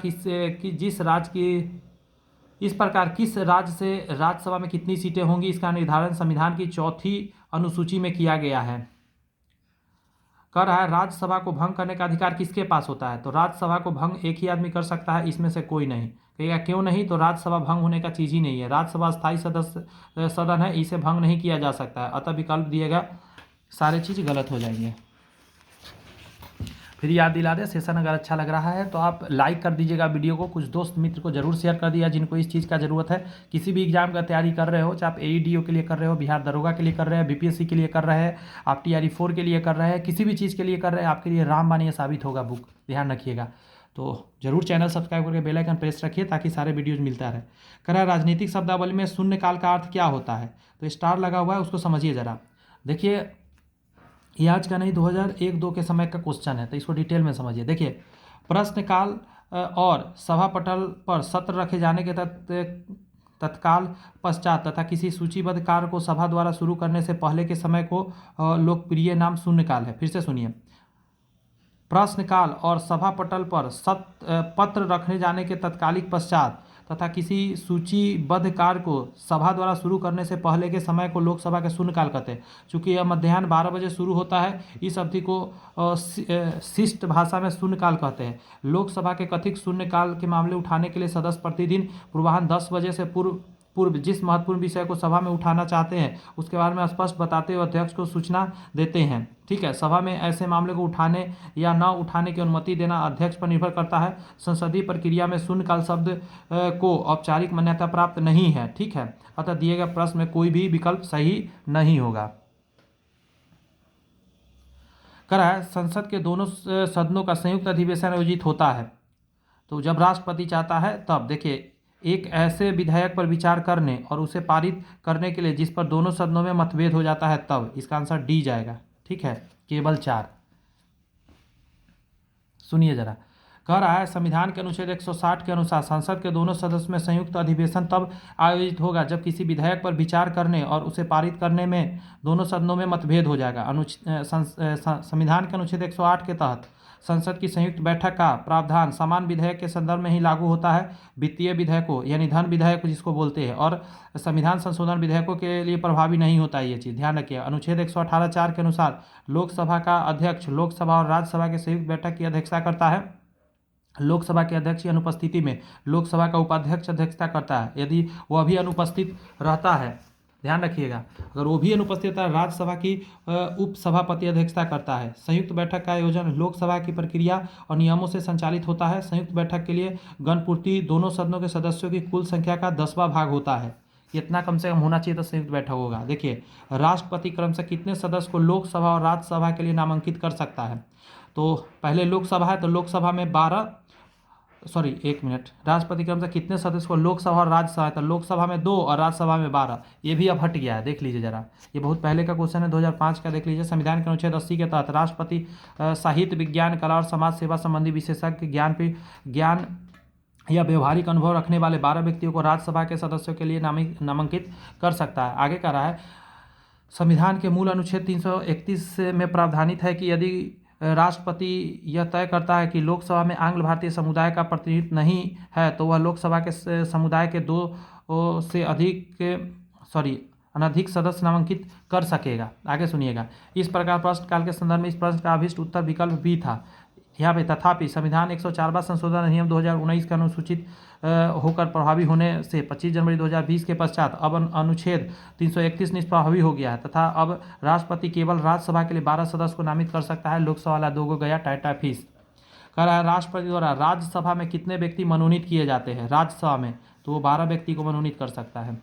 किस राज्य से राज्यसभा में कितनी सीटें होंगी, इसका निर्धारण संविधान की 4वीं अनुसूची में किया गया है। कह रहा है राज्यसभा को भंग करने का अधिकार किसके पास होता है, तो राज्यसभा को भंग एक ही आदमी कर सकता है, इसमें से कोई नहीं। कहेगा क्यों नहीं, तो राज्यसभा भंग होने का चीज़ ही नहीं है। राज्यसभा स्थायी सदन है, इसे भंग नहीं किया जा सकता है, अतः विकल्प दिएगा, सारे चीज़ गलत हो जाएंगे। फिर याद दिला दे, सेशन अगर अच्छा लग रहा है तो आप लाइक कर दीजिएगा वीडियो को, कुछ दोस्त मित्र को जरूर शेयर कर दिया जिनको इस चीज़ का ज़रूरत है। किसी भी एग्जाम का तैयारी कर रहे हो, चाहे आप AEDO के लिए कर रहे हो, बिहार दरोगा के लिए कर रहे हैं, BPSC के लिए कर रहे हैं, आप TRE 4 के लिए कर रहे हैं, किसी भी चीज़ के लिए कर रहे हैं, आपके लिए रामबाण ये साबित होगा बुक, ध्यान रखिएगा। तो जरूर चैनल सब्सक्राइब करके बेल आइकन प्रेस रखिए ताकि सारे वीडियोज मिलता रहे। कह रहा है राजनीतिक शब्दावली में शून्यकाल का अर्थ क्या होता है, तो स्टार लगा हुआ है, उसको समझिए ज़रा। देखिए ये आज का नहीं, 2001-2 के समय का क्वेश्चन है, तो इसको डिटेल में समझिए। देखिए, प्रश्नकाल और सभा पटल पर सत्र रखे जाने के तत्काल पश्चात तथा किसी सूचीबद्ध कार्य को सभा द्वारा शुरू करने से पहले के समय को लोकप्रिय नाम शून्यकाल है। फिर से सुनिए, प्रश्नकाल और सभा पटल पर पत्र रखने जाने के तत्कालिक पश्चात तथा किसी सूचीबद्ध कार्य को सभा द्वारा शुरू करने से पहले के समय को लोकसभा के शून्यकाल कहते हैं। चूँकि यह मध्याह्न 12 बजे शुरू होता है, इस अवधि को शिष्ट भाषा में शून्यकाल कहते हैं। लोकसभा के कथित शून्यकाल के मामले उठाने के लिए सदस्य प्रतिदिन पूर्वाह्न 10 बजे से पूर्व जिस महत्वपूर्ण विषय को सभा में उठाना चाहते हैं उसके बारे में स्पष्ट बताते हुए अध्यक्ष को सूचना देते हैं। ठीक है, सभा में ऐसे मामले को उठाने या न उठाने की अनुमति देना अध्यक्ष पर निर्भर करता है। संसदीय प्रक्रिया में शून्यकाल शब्द को औपचारिक मान्यता प्राप्त नहीं है। ठीक है, अतः दिए गए प्रश्न में कोई भी विकल्प सही नहीं होगा। कह रहा है संसद के दोनों सदनों का संयुक्त अधिवेशन आयोजित होता है, तो जब राष्ट्रपति चाहता है तब। देखिए, एक ऐसे विधेयक पर विचार करने और उसे पारित करने के लिए जिस पर दोनों सदनों में मतभेद हो जाता है तब। इसका आंसर डी जाएगा। ठीक है, केवल 4। सुनिए जरा, कह रहा है संविधान के अनुच्छेद 160 के अनुसार संसद के दोनों सदस्य में संयुक्त अधिवेशन तब आयोजित होगा जब किसी विधेयक पर विचार करने और उसे पारित करने में दोनों सदनों में मतभेद हो जाएगा। संविधान के अनुच्छेद 108 के तहत संसद की संयुक्त बैठक का प्रावधान समान विधेयक के संदर्भ में ही लागू होता है। वित्तीय विधेयकों यानी धन विधेयक जिसको बोलते हैं और संविधान संशोधन विधेयकों के लिए प्रभावी नहीं होता है। ये चीज़ ध्यान रखिए। अनुच्छेद 118(4) के अनुसार लोकसभा का अध्यक्ष लोकसभा और राज्यसभा की संयुक्त बैठक की अध्यक्षता करता है। लोकसभा के अध्यक्ष की अनुपस्थिति में लोकसभा का उपाध्यक्ष अध्यक्षता करता है। यदि वह भी अनुपस्थित रहता है, ध्यान रखिएगा, अगर वो भी अनुपस्थित है, राज्यसभा की उपसभापति अध्यक्षता करता है। संयुक्त बैठक का आयोजन लोकसभा की प्रक्रिया और नियमों से संचालित होता है। संयुक्त बैठक के लिए गणपूर्ति दोनों सदनों के सदस्यों की कुल संख्या का 10वां भाग होता है। इतना कम से कम होना चाहिए तो संयुक्त बैठक होगा। देखिए, राष्ट्रपति क्रमशः कितने सदस्य को लोकसभा और राज्यसभा के लिए नामांकित कर सकता है, तो पहले लोकसभा है तो लोकसभा में 12 राष्ट्रपति क्रमशः कितने सदस्य को लोकसभा और राज्यसभा है, तो लोकसभा में 2 और राज्यसभा में 12। ये भी अब हट गया है, देख लीजिए जरा, ये बहुत पहले का क्वेश्चन है, 2005 का। देख लीजिए, संविधान के अनुच्छेद 80 के तहत राष्ट्रपति साहित्य, विज्ञान, कला और समाज सेवा संबंधी विशेषज्ञ ज्ञान या व्यवहारिक अनुभव रखने वाले 12 व्यक्तियों को राज्यसभा के सदस्यों के लिए नामांकित कर सकता है। आगे कह रहा है संविधान के मूल अनुच्छेद 331 में प्रावधानित है कि यदि राष्ट्रपति यह तय करता है कि लोकसभा में आंग्ल भारतीय समुदाय का प्रतिनिधित्व नहीं है तो वह लोकसभा के समुदाय के 2 से अनधिक सदस्य नामांकित कर सकेगा। आगे सुनिएगा, इस प्रकार प्रश्नकाल के संदर्भ में इस प्रश्न का अभीष्ट उत्तर विकल्प बी था। यहाँ पे तथापि संविधान 104वां संशोधन अधिनियम 2019 का अनुसूचित होकर प्रभावी होने से 25 जनवरी 2020 के पश्चात अब अनुच्छेद 331 निष्प्रभावी हो गया है तथा अब राष्ट्रपति केवल राज्यसभा के लिए 12 सदस्य को नामित कर सकता है। लोकसभा वाला 2 को गया टाटा फीस। कह रहा है राष्ट्रपति द्वारा राज्यसभा में कितने व्यक्ति मनोनीत किए जाते हैं राज्यसभा में, तो वो 12 व्यक्ति को मनोनीत कर सकता है।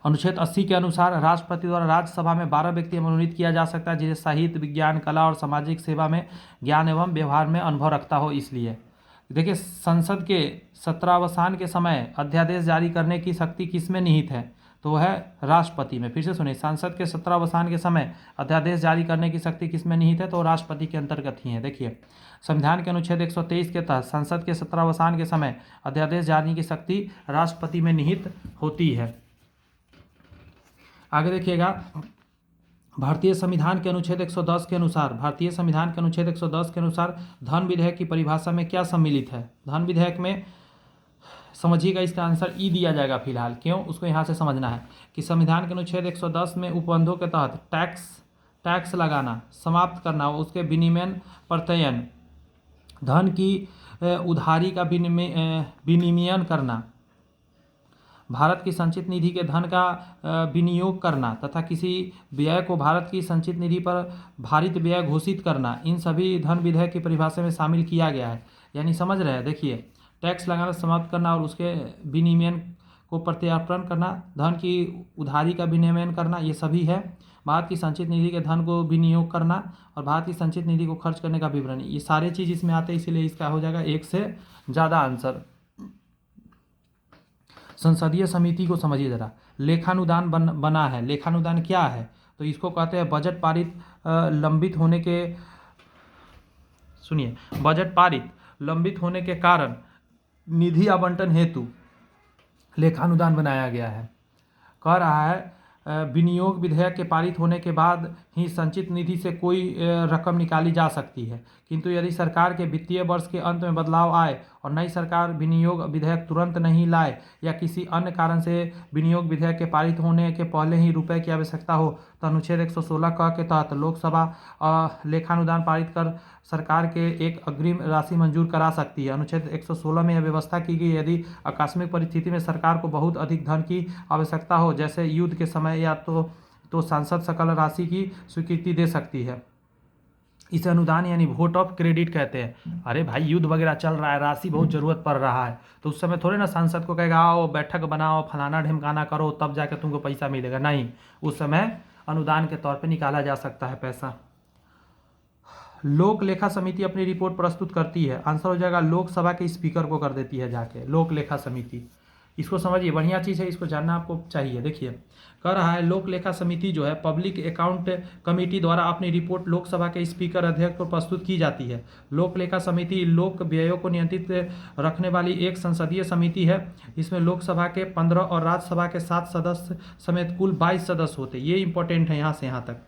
अनुच्छेद 80 के अनुसार राष्ट्रपति द्वारा राज्यसभा में 12 व्यक्ति मनोनीत किया जा सकता है जिसे साहित्य, विज्ञान, कला और सामाजिक सेवा में ज्ञान एवं व्यवहार में अनुभव रखता हो। इसलिए देखिए, संसद के सत्रावसान के समय अध्यादेश जारी करने की शक्ति किसमें निहित है? तो वह है राष्ट्रपति में। फिर से सुनिए, संसद के सत्रावसान के समय अध्यादेश जारी करने की शक्ति किसमें निहित है? तो राष्ट्रपति के अंतर्गत ही है। देखिए, संविधान के अनुच्छेद 123 के तहत संसद के सत्रावसान के समय अध्यादेश जारी की शक्ति राष्ट्रपति में निहित होती है। आगे देखिएगा, भारतीय संविधान के अनुच्छेद 110 के अनुसार धन विधेयक की परिभाषा में क्या सम्मिलित है? धन विधेयक में समझिएगा, इसका आंसर ई दिया जाएगा फिलहाल। क्यों? उसको यहाँ से समझना है कि संविधान के अनुच्छेद 110 में उपबंधों के तहत टैक्स लगाना समाप्त करना, उसके विनिमयन प्रत्ययन, धन की उधारी का विनिमयन करना, भारत की संचित निधि के धन का विनियोग करना तथा किसी व्यय को भारत की संचित निधि पर भारित व्यय घोषित करना, इन सभी धन विधेयक की परिभाषा में शामिल किया गया है। यानी समझ रहे हैं, देखिए, टैक्स लगाना समाप्त करना और उसके विनिमयन को प्रत्यार्पण करना, धन की उधारी का विनिमयन करना, ये सभी है। भारत की संचित निधि के धन को विनियोग करना और भारत की संचित निधि को खर्च करने का विवरण, ये सारे चीज़ इसमें आते हैं, इसीलिए इसका हो जाएगा एक से ज़्यादा आंसर। संसदीय समिति को समझिए जरा। लेखानुदान बना है। लेखानुदान क्या है? तो इसको कहते हैं बजट पारित लंबित होने के, सुनिए, बजट पारित लंबित होने के कारण निधि आवंटन हेतु लेखानुदान बनाया गया है। कह रहा है विनियोग विधेयक के पारित होने के बाद ही संचित निधि से कोई रकम निकाली जा सकती है, किंतु यदि सरकार के वित्तीय वर्ष के अंत में बदलाव आए और नई सरकार विनियोग विधेयक तुरंत नहीं लाए या किसी अन्य कारण से विनियोग विधेयक के पारित होने के पहले ही रुपए की आवश्यकता हो, तो अनुच्छेद 116 क के तहत लोकसभा लेखानुदान पारित कर सरकार के एक अग्रिम राशि मंजूर करा सकती है। अनुच्छेद 116 में यह व्यवस्था की गई, यदि आकस्मिक परिस्थिति में सरकार को बहुत अधिक धन की आवश्यकता हो, जैसे युद्ध के समय, या तो सांसद सकल राशि की स्वीकृति दे सकती है। इसे अनुदान यानी वोट ऑफ क्रेडिट कहते हैं। अरे भाई, युद्ध वगैरह चल रहा है, राशि बहुत जरूरत पड़ रहा है, तो उस समय थोड़े ना सांसद को कहेगा आओ बैठक बनाओ, फलाना ढिमकाना करो, तब जाके तुमको पैसा मिलेगा। नहीं, उस समय अनुदान के तौर पे निकाला जा सकता है पैसा। लोक लेखा समिति अपनी रिपोर्ट प्रस्तुत करती है। आंसर हो जाएगा लोकसभा के स्पीकर को कर देती है जाके लोक लेखा समिति। इसको समझिए, बढ़िया चीज़ है, इसको जानना आपको चाहिए। देखिए, कह रहा है लोक लेखा समिति जो है पब्लिक अकाउंट कमेटी द्वारा अपनी रिपोर्ट लोकसभा के स्पीकर अध्यक्ष को प्रस्तुत की जाती है। लोक लेखा समिति लोक व्ययों को नियंत्रित रखने वाली एक संसदीय समिति है। इसमें लोकसभा के 15 और राज्यसभा के 7 सदस्य समेत कुल 22 सदस्य होते हैं। ये इंपॉर्टेंट है यहाँ से यहाँ तक।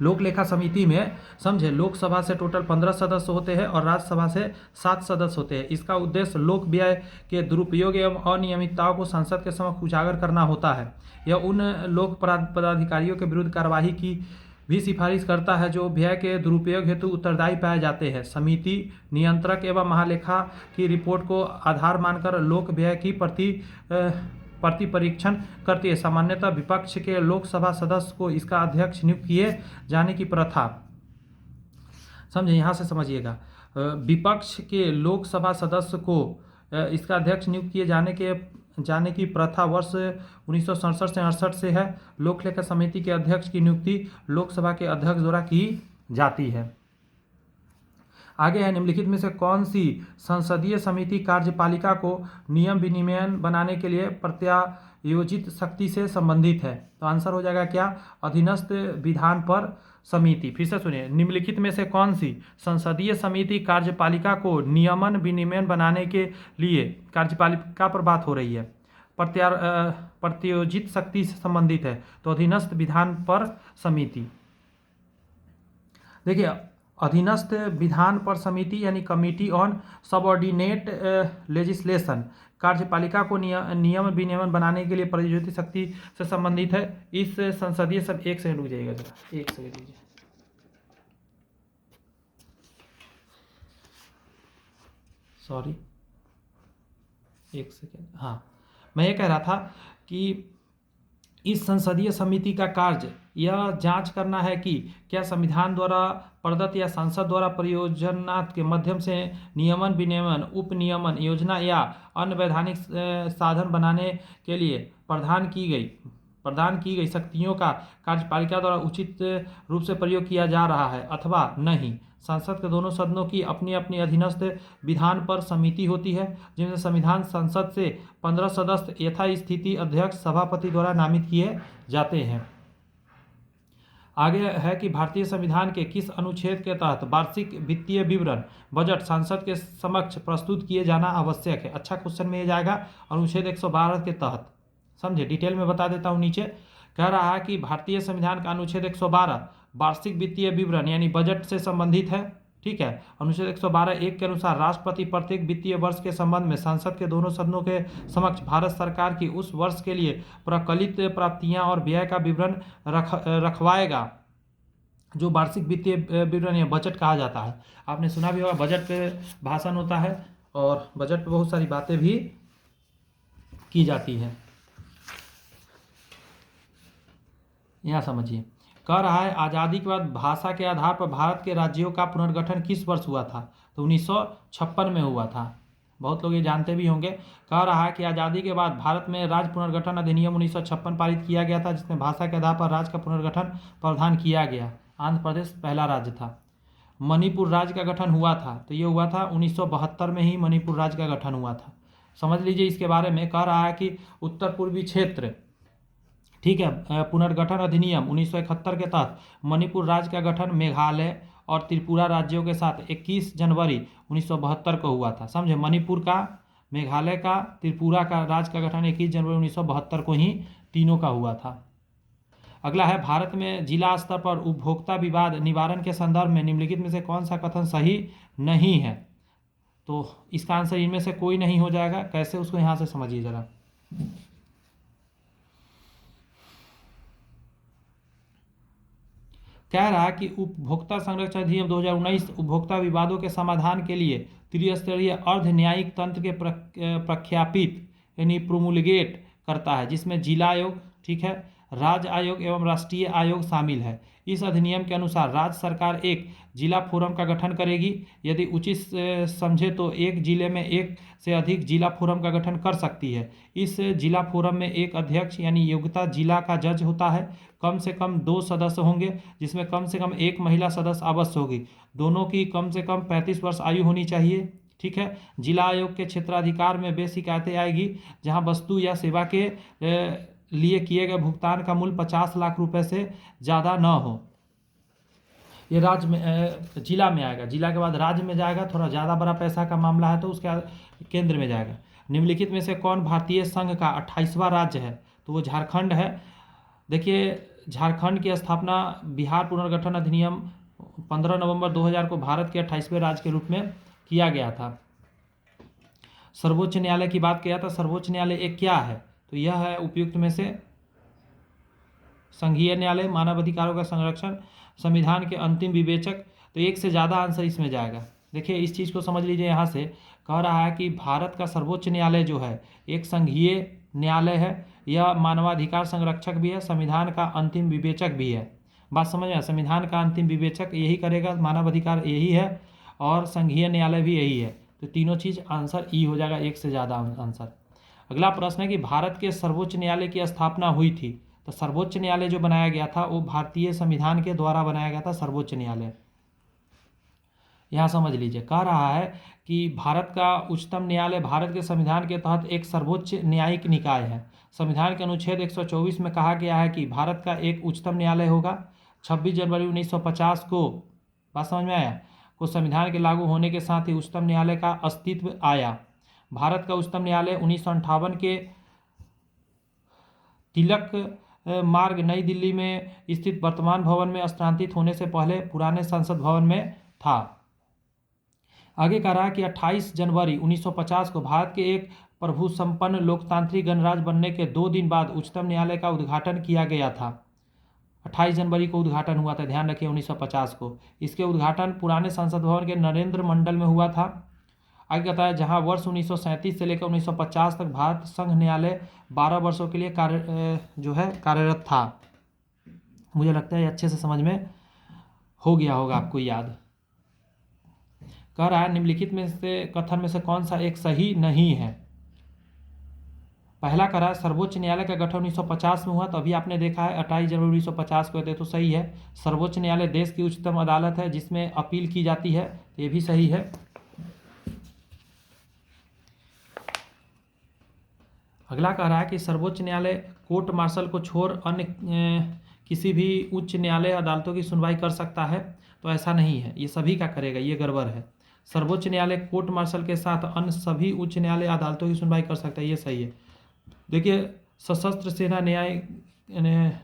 लोक लेखा समिति में समझे, लोकसभा से टोटल 15 सदस्य होते हैं और राज्यसभा से 7 सदस्य होते हैं। इसका उद्देश्य लोक व्यय के दुरुपयोग एवं अनियमितताओं को संसद के समक्ष उजागर करना होता है। यह उन लोक पदाधिकारियों के विरुद्ध कार्यवाही की भी सिफारिश करता है जो व्यय के दुरुपयोग हेतु उत्तरदायी पाए जाते हैं। समिति नियंत्रक एवं महालेखा की रिपोर्ट को आधार मानकर लोक व्यय की प्रति परीक्षण करती है। सामान्यतः विपक्ष के लोकसभा सदस्य को इसका अध्यक्ष नियुक्त किए जाने की प्रथा, समझे, यहाँ से समझिएगा, विपक्ष के लोकसभा सदस्य को इसका अध्यक्ष नियुक्त किए जाने की प्रथा वर्ष 1967 से 68 से है। लोक लेखा समिति के अध्यक्ष की नियुक्ति लोकसभा के अध्यक्ष द्वारा की जाती है। आगे है, निम्नलिखित में से कौन सी संसदीय समिति कार्यपालिका को नियम विनियमन बनाने के लिए प्रत्यायोजित शक्ति से संबंधित है? तो आंसर हो जाएगा क्या? अधीनस्थ विधान पर समिति। फिर से सुनिए, निम्नलिखित में से कौन सी संसदीय समिति कार्यपालिका को नियमन विनियमन बनाने के लिए, कार्यपालिका पर बात हो रही है, प्रत्यायोजित शक्ति से संबंधित है? तो अधीनस्थ विधान पर समिति। देखिए, अधीनस्थ विधान पर समिति यानी कमिटी ऑन सबऑर्डिनेट लेजिस्लेशन कार्यपालिका को नियम विनियमन बनाने के लिए प्रत्यायोजित शक्ति से संबंधित है। इस संसदीय सब, एक सेकंड रुक जाइएगा जरा, एक सेकंड लीजिए, सॉरी, एक सेकंड। हाँ, मैं ये कह रहा था कि इस संसदीय समिति का कार्य यह जांच करना है कि क्या संविधान द्वारा प्रदत्त या संसद द्वारा परियोजना के माध्यम से नियमन विनियमन उपनियमन योजना या अन्य वैधानिक साधन बनाने के लिए प्रदान की गई शक्तियों का कार्यपालिका द्वारा उचित रूप से प्रयोग किया जा रहा है अथवा नहीं। संसद के दोनों सदनों की अपनी अपनी अधीनस्थ विधान पर समिति होती है, जिनमें संविधान संसद से 15 सदस्य यथास्थिति अध्यक्ष सभापति द्वारा नामित किए जाते हैं। आगे है कि भारतीय संविधान के किस अनुच्छेद के तहत वार्षिक वित्तीय विवरण बजट संसद के समक्ष प्रस्तुत किए जाना आवश्यक है। अच्छा क्वेश्चन में ये जाएगा अनुच्छेद 112 के तहत। समझे, डिटेल में बता देता हूँ। नीचे कह रहा है कि भारतीय संविधान का अनुच्छेद 112 वार्षिक वित्तीय विवरण यानी बजट से संबंधित है। ठीक है। अनुच्छेद 112(1) के अनुसार राष्ट्रपति प्रत्येक वित्तीय वर्ष के संबंध में संसद के दोनों सदनों के समक्ष भारत सरकार की उस वर्ष के लिए प्रकलित प्राप्तियां और व्यय का विवरण रखवाएगा, जो वार्षिक वित्तीय विवरण या बजट कहा जाता है। आपने सुना भी होगा, बजट पे भाषण होता है और बजट पे बहुत सारी बातें भी की जाती है। यहाँ समझिए, कह रहा है आज़ादी के बाद भाषा के आधार पर भारत के राज्यों का पुनर्गठन किस वर्ष हुआ था? तो 1956 में हुआ था। बहुत लोग ये जानते भी होंगे। कह रहा है कि आज़ादी के बाद भारत में राज्य पुनर्गठन अधिनियम 1956 पारित किया गया था, जिसमें भाषा के आधार पर राज्य का पुनर्गठन प्रावधान किया गया। आंध्र प्रदेश पहला राज्य था। मणिपुर राज्य का गठन हुआ था, तो ये हुआ था 1972 में ही मणिपुर राज्य का गठन हुआ था। समझ लीजिए इसके बारे में। कह रहा है कि उत्तर पूर्वी क्षेत्र, ठीक है, पुनर्गठन अधिनियम 1971 के तहत मणिपुर राज्य का गठन मेघालय और त्रिपुरा राज्यों के साथ 21 जनवरी 1972 को हुआ था। समझे, मणिपुर का, मेघालय का, त्रिपुरा का राज्य का गठन 21 जनवरी 1972 को ही तीनों का हुआ था। अगला है, भारत में जिला स्तर पर उपभोक्ता विवाद निवारण के संदर्भ में निम्नलिखित में से कौन सा कथन सही नहीं है? तो इसका आंसर इनमें से कोई नहीं हो जाएगा। कैसे, उसको यहाँ से समझिए जरा। कह रहा है कि उपभोक्ता संरक्षण अधिनियम 2019 उपभोक्ता विवादों के समाधान के लिए त्रिस्तरीय अर्ध न्यायिक तंत्र के प्रख्यापित यानी प्रोमुलगेट करता है, जिसमें जिला आयोग, ठीक है, राज्य आयोग एवं राष्ट्रीय आयोग शामिल है। इस अधिनियम के अनुसार राज्य सरकार एक जिला फोरम का गठन करेगी। यदि उचित समझे तो एक जिले में एक से अधिक जिला फोरम का गठन कर सकती है। इस जिला फोरम में एक अध्यक्ष यानी योग्यता जिला का जज होता है। कम से कम 2 सदस्य होंगे, जिसमें कम से कम एक महिला सदस्य अवश्य होगी। दोनों की कम से कम 35 वर्ष आयु होनी चाहिए। ठीक है। जिला आयोग के क्षेत्राधिकार में वे शिकायतें आएगी जहां वस्तु या सेवा के लिए किए गए भुगतान का मूल्य 50 लाख रुपए से ज़्यादा न हो। ये राज्य में, जिला में आएगा। जिला के बाद राज्य में जाएगा। थोड़ा ज़्यादा बड़ा पैसा का मामला है तो उसके केंद्र में जाएगा। निम्नलिखित में से कौन भारतीय संघ का 28वां राज्य है? तो वो झारखंड है। देखिए, झारखंड की स्थापना बिहार पुनर्गठन अधिनियम 15 नवंबर 2000 को भारत के 28वें राज्य के रूप में किया गया था। सर्वोच्च न्यायालय की बात किया था। सर्वोच्च न्यायालय एक क्या है? तो यह है उपयुक्त में से संघीय न्यायालय, मानव अधिकारों का संरक्षण, संविधान के अंतिम विवेचक। तो एक से ज़्यादा आंसर इसमें जाएगा। देखिए, इस चीज़ को समझ लीजिए। यहाँ से कह रहा है कि भारत का सर्वोच्च न्यायालय जो है एक संघीय न्यायालय है। यह मानवाधिकार संरक्षक भी है, संविधान का अंतिम विवेचक भी है। बात समझ में? संविधान का अंतिम विवेचक यही करेगा, मानवाधिकार यही है और संघीय न्यायालय भी यही है। तो तीनों चीज़ आंसर ई हो जाएगा, एक से ज़्यादा आंसर। अगला प्रश्न है कि भारत के सर्वोच्च न्यायालय की स्थापना हुई थी। तो सर्वोच्च न्यायालय जो बनाया गया था वो भारतीय संविधान के द्वारा बनाया गया था, सर्वोच्च न्यायालय। यहाँ समझ लीजिए, कह रहा है कि भारत का उच्चतम न्यायालय भारत के संविधान के तहत एक सर्वोच्च न्यायिक निकाय है। संविधान के अनुच्छेद 124 में कहा गया है कि भारत का एक उच्चतम न्यायालय होगा। 26 जनवरी 1950 को, बात समझ में आया, को संविधान के लागू होने के साथ ही उच्चतम न्यायालय का अस्तित्व आया। भारत का उच्चतम न्यायालय 1958 के तिलक मार्ग नई दिल्ली में स्थित वर्तमान भवन में स्थानांतरित होने से पहले पुराने संसद भवन में था। आगे कह रहा है कि 28 जनवरी 1950 को भारत के एक प्रभु संपन्न लोकतांत्रिक गणराज्य बनने के 2 दिन बाद उच्चतम न्यायालय का उद्घाटन किया गया था। 28 जनवरी को उद्घाटन हुआ था, ध्यान रखिए, 1950 को। इसके उद्घाटन पुराने संसद भवन के नरेंद्र मंडल में हुआ था। आगे कहता है जहां वर्ष 1937 से लेकर 1950 तक भारत संघ न्यायालय 12 वर्षों के लिए कार्यरत था। मुझे लगता है अच्छे से समझ में हो गया होगा आपको याद। कह रहा है निम्नलिखित में से कथन में से कौन सा एक सही नहीं है। पहला कह रहा है सर्वोच्च न्यायालय का गठन 1950 में हुआ, तो अभी आपने देखा है 28 जनवरी 1950 को होते, तो सही है। सर्वोच्च न्यायालय देश की उच्चतम अदालत है जिसमें अपील की जाती है, तो ये भी सही है। अगला कह रहा है कि सर्वोच्च न्यायालय कोर्ट मार्शल को छोड़ अन्य किसी भी उच्च न्यायालय अदालतों की सुनवाई कर सकता है, तो ऐसा नहीं है, ये सभी का करेगा, ये गड़बड़ है। सर्वोच्च न्यायालय कोर्ट मार्शल के साथ अन्य सभी उच्च न्यायालय अदालतों की सुनवाई कर सकता है, ये सही है। देखिए सशस्त्र सेना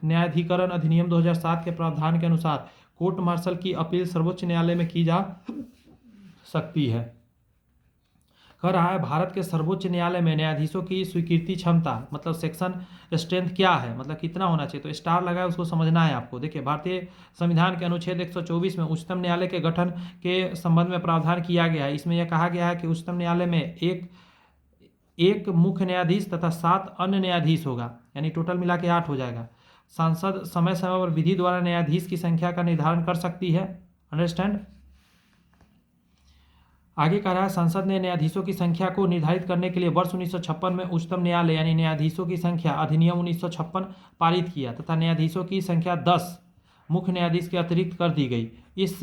न्यायाधिकरण अधिनियम 2007 के प्रावधान के अनुसार कोर्ट मार्शल की अपील सर्वोच्च न्यायालय में की जा सकती है। कह रहा है भारत के सर्वोच्च न्यायालय में न्यायाधीशों की स्वीकृति क्षमता मतलब सेक्शन स्ट्रेंथ क्या है, मतलब कितना होना चाहिए, तो स्टार लगा है, उसको समझना है आपको। देखिए भारतीय संविधान के अनुच्छेद 124 में उच्चतम न्यायालय के गठन के संबंध में प्रावधान किया गया है। इसमें यह कहा गया है कि उच्चतम न्यायालय में एक मुख्य न्यायाधीश तथा 7 अन्य न्यायाधीश होगा, यानी टोटल मिला के 8 हो जाएगा। संसद समय समय पर विधि द्वारा न्यायाधीश की संख्या का निर्धारण कर सकती है। अंडरस्टैंड। आगे कह रहा है संसद ने न्यायाधीशों की संख्या को निर्धारित करने के लिए वर्ष 1956 में उच्चतम न्यायालय यानी न्यायाधीशों की संख्या अधिनियम 1956 पारित किया तथा न्यायाधीशों की संख्या 10 मुख्य न्यायाधीश के अतिरिक्त कर दी गई। इस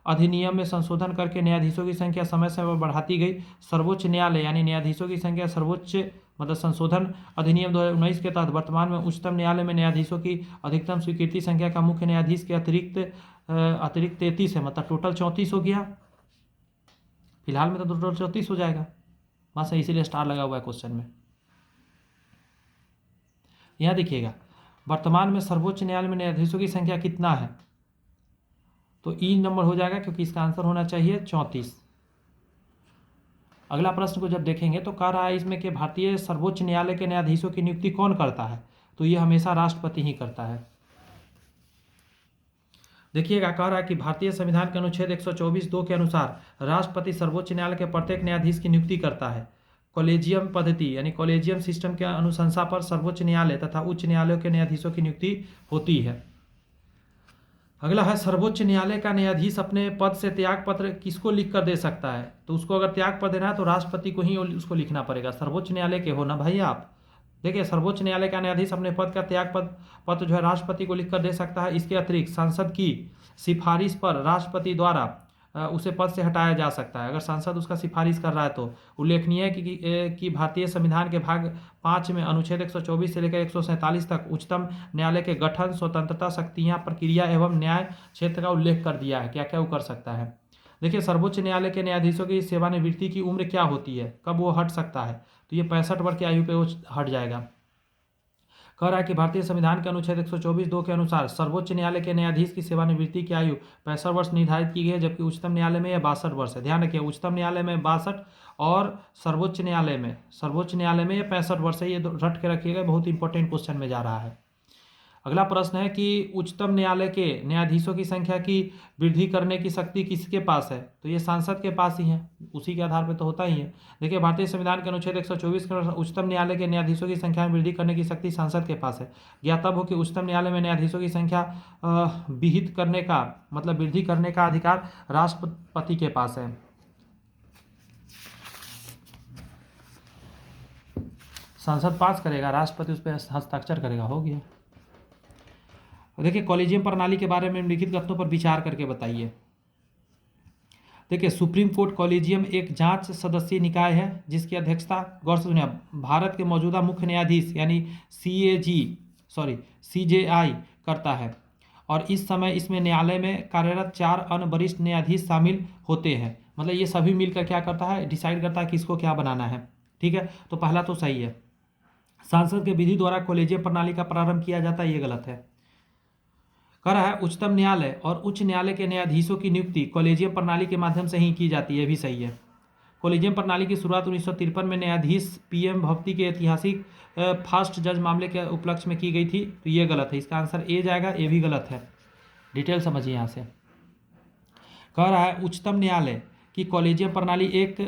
अधिनियम में संशोधन करके न्यायाधीशों की संख्या समय समय पर बढ़ाती गई। सर्वोच्च न्यायालय यानी न्यायाधीशों की संख्या सर्वोच्च मतलब संशोधन अधिनियम 2019 के तहत वर्तमान में उच्चतम न्यायालय में न्यायाधीशों की अधिकतम स्वीकृति संख्या का मुख्य न्यायाधीश के अतिरिक्त 33 है, मतलब टोटल 34 हो गया। फिलहाल में तो टोटल 34 हो जाएगा, बस इसीलिए स्टार लगा हुआ है क्वेश्चन में। यहाँ देखिएगा वर्तमान में सर्वोच्च न्यायालय में न्यायाधीशों की संख्या कितना है, तो ई नंबर हो जाएगा क्योंकि इसका आंसर होना चाहिए 34। अगला प्रश्न को जब देखेंगे तो कह रहा है इसमें कि भारतीय सर्वोच्च न्यायालय के न्यायाधीशों की नियुक्ति कौन करता है, तो ये हमेशा राष्ट्रपति ही करता है। देखिएगा कह रहा है कि भारतीय संविधान के अनुच्छेद 124(2) के अनुसार राष्ट्रपति सर्वोच्च न्यायालय के प्रत्येक न्यायाधीश की नियुक्ति करता है। कॉलेजियम पद्धति यानी कॉलेजियम सिस्टम के अनुशंसा पर सर्वोच्च न्यायालय तथा उच्च न्यायालयों के न्यायाधीशों की नियुक्ति होती है। अगला है सर्वोच्च न्यायालय का न्यायाधीश अपने पद से त्याग पत्र किसको लिख कर दे सकता है, तो उसको अगर त्याग पत्र देना है तो राष्ट्रपति को ही उसको लिखना पड़ेगा। सर्वोच्च न्यायालय के हो ना भाई आप। देखिए सर्वोच्च न्यायालय का न्यायाधीश अपने पद का त्याग पत्र जो है राष्ट्रपति को लिखकर दे सकता है। इसके अतिरिक्त संसद की सिफारिश पर राष्ट्रपति द्वारा उसे पद से हटाया जा सकता है, अगर सांसद उसका सिफारिश कर रहा है तो। उल्लेखनीय है कि भारतीय संविधान के भाग 5 में अनुच्छेद 124 से लेकर 147 तक उच्चतम न्यायालय के गठन, स्वतंत्रता, शक्तियां, प्रक्रिया एवं न्याय क्षेत्र का उल्लेख कर दिया है, क्या क्या वो कर सकता है। देखिए सर्वोच्च न्यायालय के न्यायाधीशों की सेवानिवृत्ति की उम्र क्या होती है, कब वो हट सकता है, तो ये 65 वर्ष की आयु पे वो हट जाएगा। कह रहा है कि भारतीय संविधान के अनुच्छेद 124(2) के अनुसार सर्वोच्च न्यायालय के न्यायाधीश की सेवानिवृत्ति की आयु 65 वर्ष निर्धारित की गई है, जबकि उच्चतम न्यायालय में यह 62 वर्ष है। ध्यान रखिए उच्चतम न्यायालय में 62 और सर्वोच्च न्यायालय में यह 65 वर्ष है, ये रट के रखिएगा, बहुत इंपॉर्टेंट क्वेश्चन में जा रहा है। अगला प्रश्न है कि उच्चतम न्यायालय के न्यायाधीशों की संख्या की वृद्धि करने की शक्ति किसके पास है, तो ये सांसद के पास ही है, उसी के आधार पर तो होता ही है। देखिए भारतीय संविधान के अनुच्छेद 124 के अनुसार उच्चतम न्यायालय के न्यायाधीशों की संख्या में वृद्धि करने की शक्ति सांसद के पास है। ज्ञातव्य हो कि उच्चतम न्यायालय में न्यायाधीशों की संख्या विहित करने का मतलब वृद्धि करने का अधिकार राष्ट्रपति के पास है। सांसद पास करेगा, राष्ट्रपति उस पर हस्ताक्षर करेगा, हो गया। देखिए कॉलेजियम प्रणाली के बारे में निम्नलिखित कथनों पर विचार करके बताइए। देखिए सुप्रीम कोर्ट कॉलेजियम एक जांच सदस्यीय निकाय है जिसकी अध्यक्षता गौर से सुनिए भारत के मौजूदा मुख्य न्यायाधीश यानी CJI करता है, और इस समय इसमें न्यायालय में कार्यरत 4 अन्य वरिष्ठ न्यायाधीश शामिल होते हैं। मतलब ये सभी मिलकर क्या करता है, डिसाइड करता है किसको क्या बनाना है। ठीक है, तो पहला तो सही है। सांसद के विधि द्वारा कॉलेजियम प्रणाली का प्रारंभ किया जाता है, ये गलत है। कह रहा है उच्चतम न्यायालय और उच्च न्यायालय के न्यायाधीशों की नियुक्ति कॉलेजियम प्रणाली के माध्यम से ही की जाती है, भी सही है। कॉलेजियम प्रणाली की शुरुआत 1953 में न्यायाधीश PM भवती के ऐतिहासिक फर्स्ट जज मामले के उपलक्ष्य में की गई थी, तो ये गलत है, इसका आंसर ए जाएगा, ये भी गलत है। डिटेल समझिए यहाँ से। कह रहा है उच्चतम न्यायालय की कॉलेजियम प्रणाली एक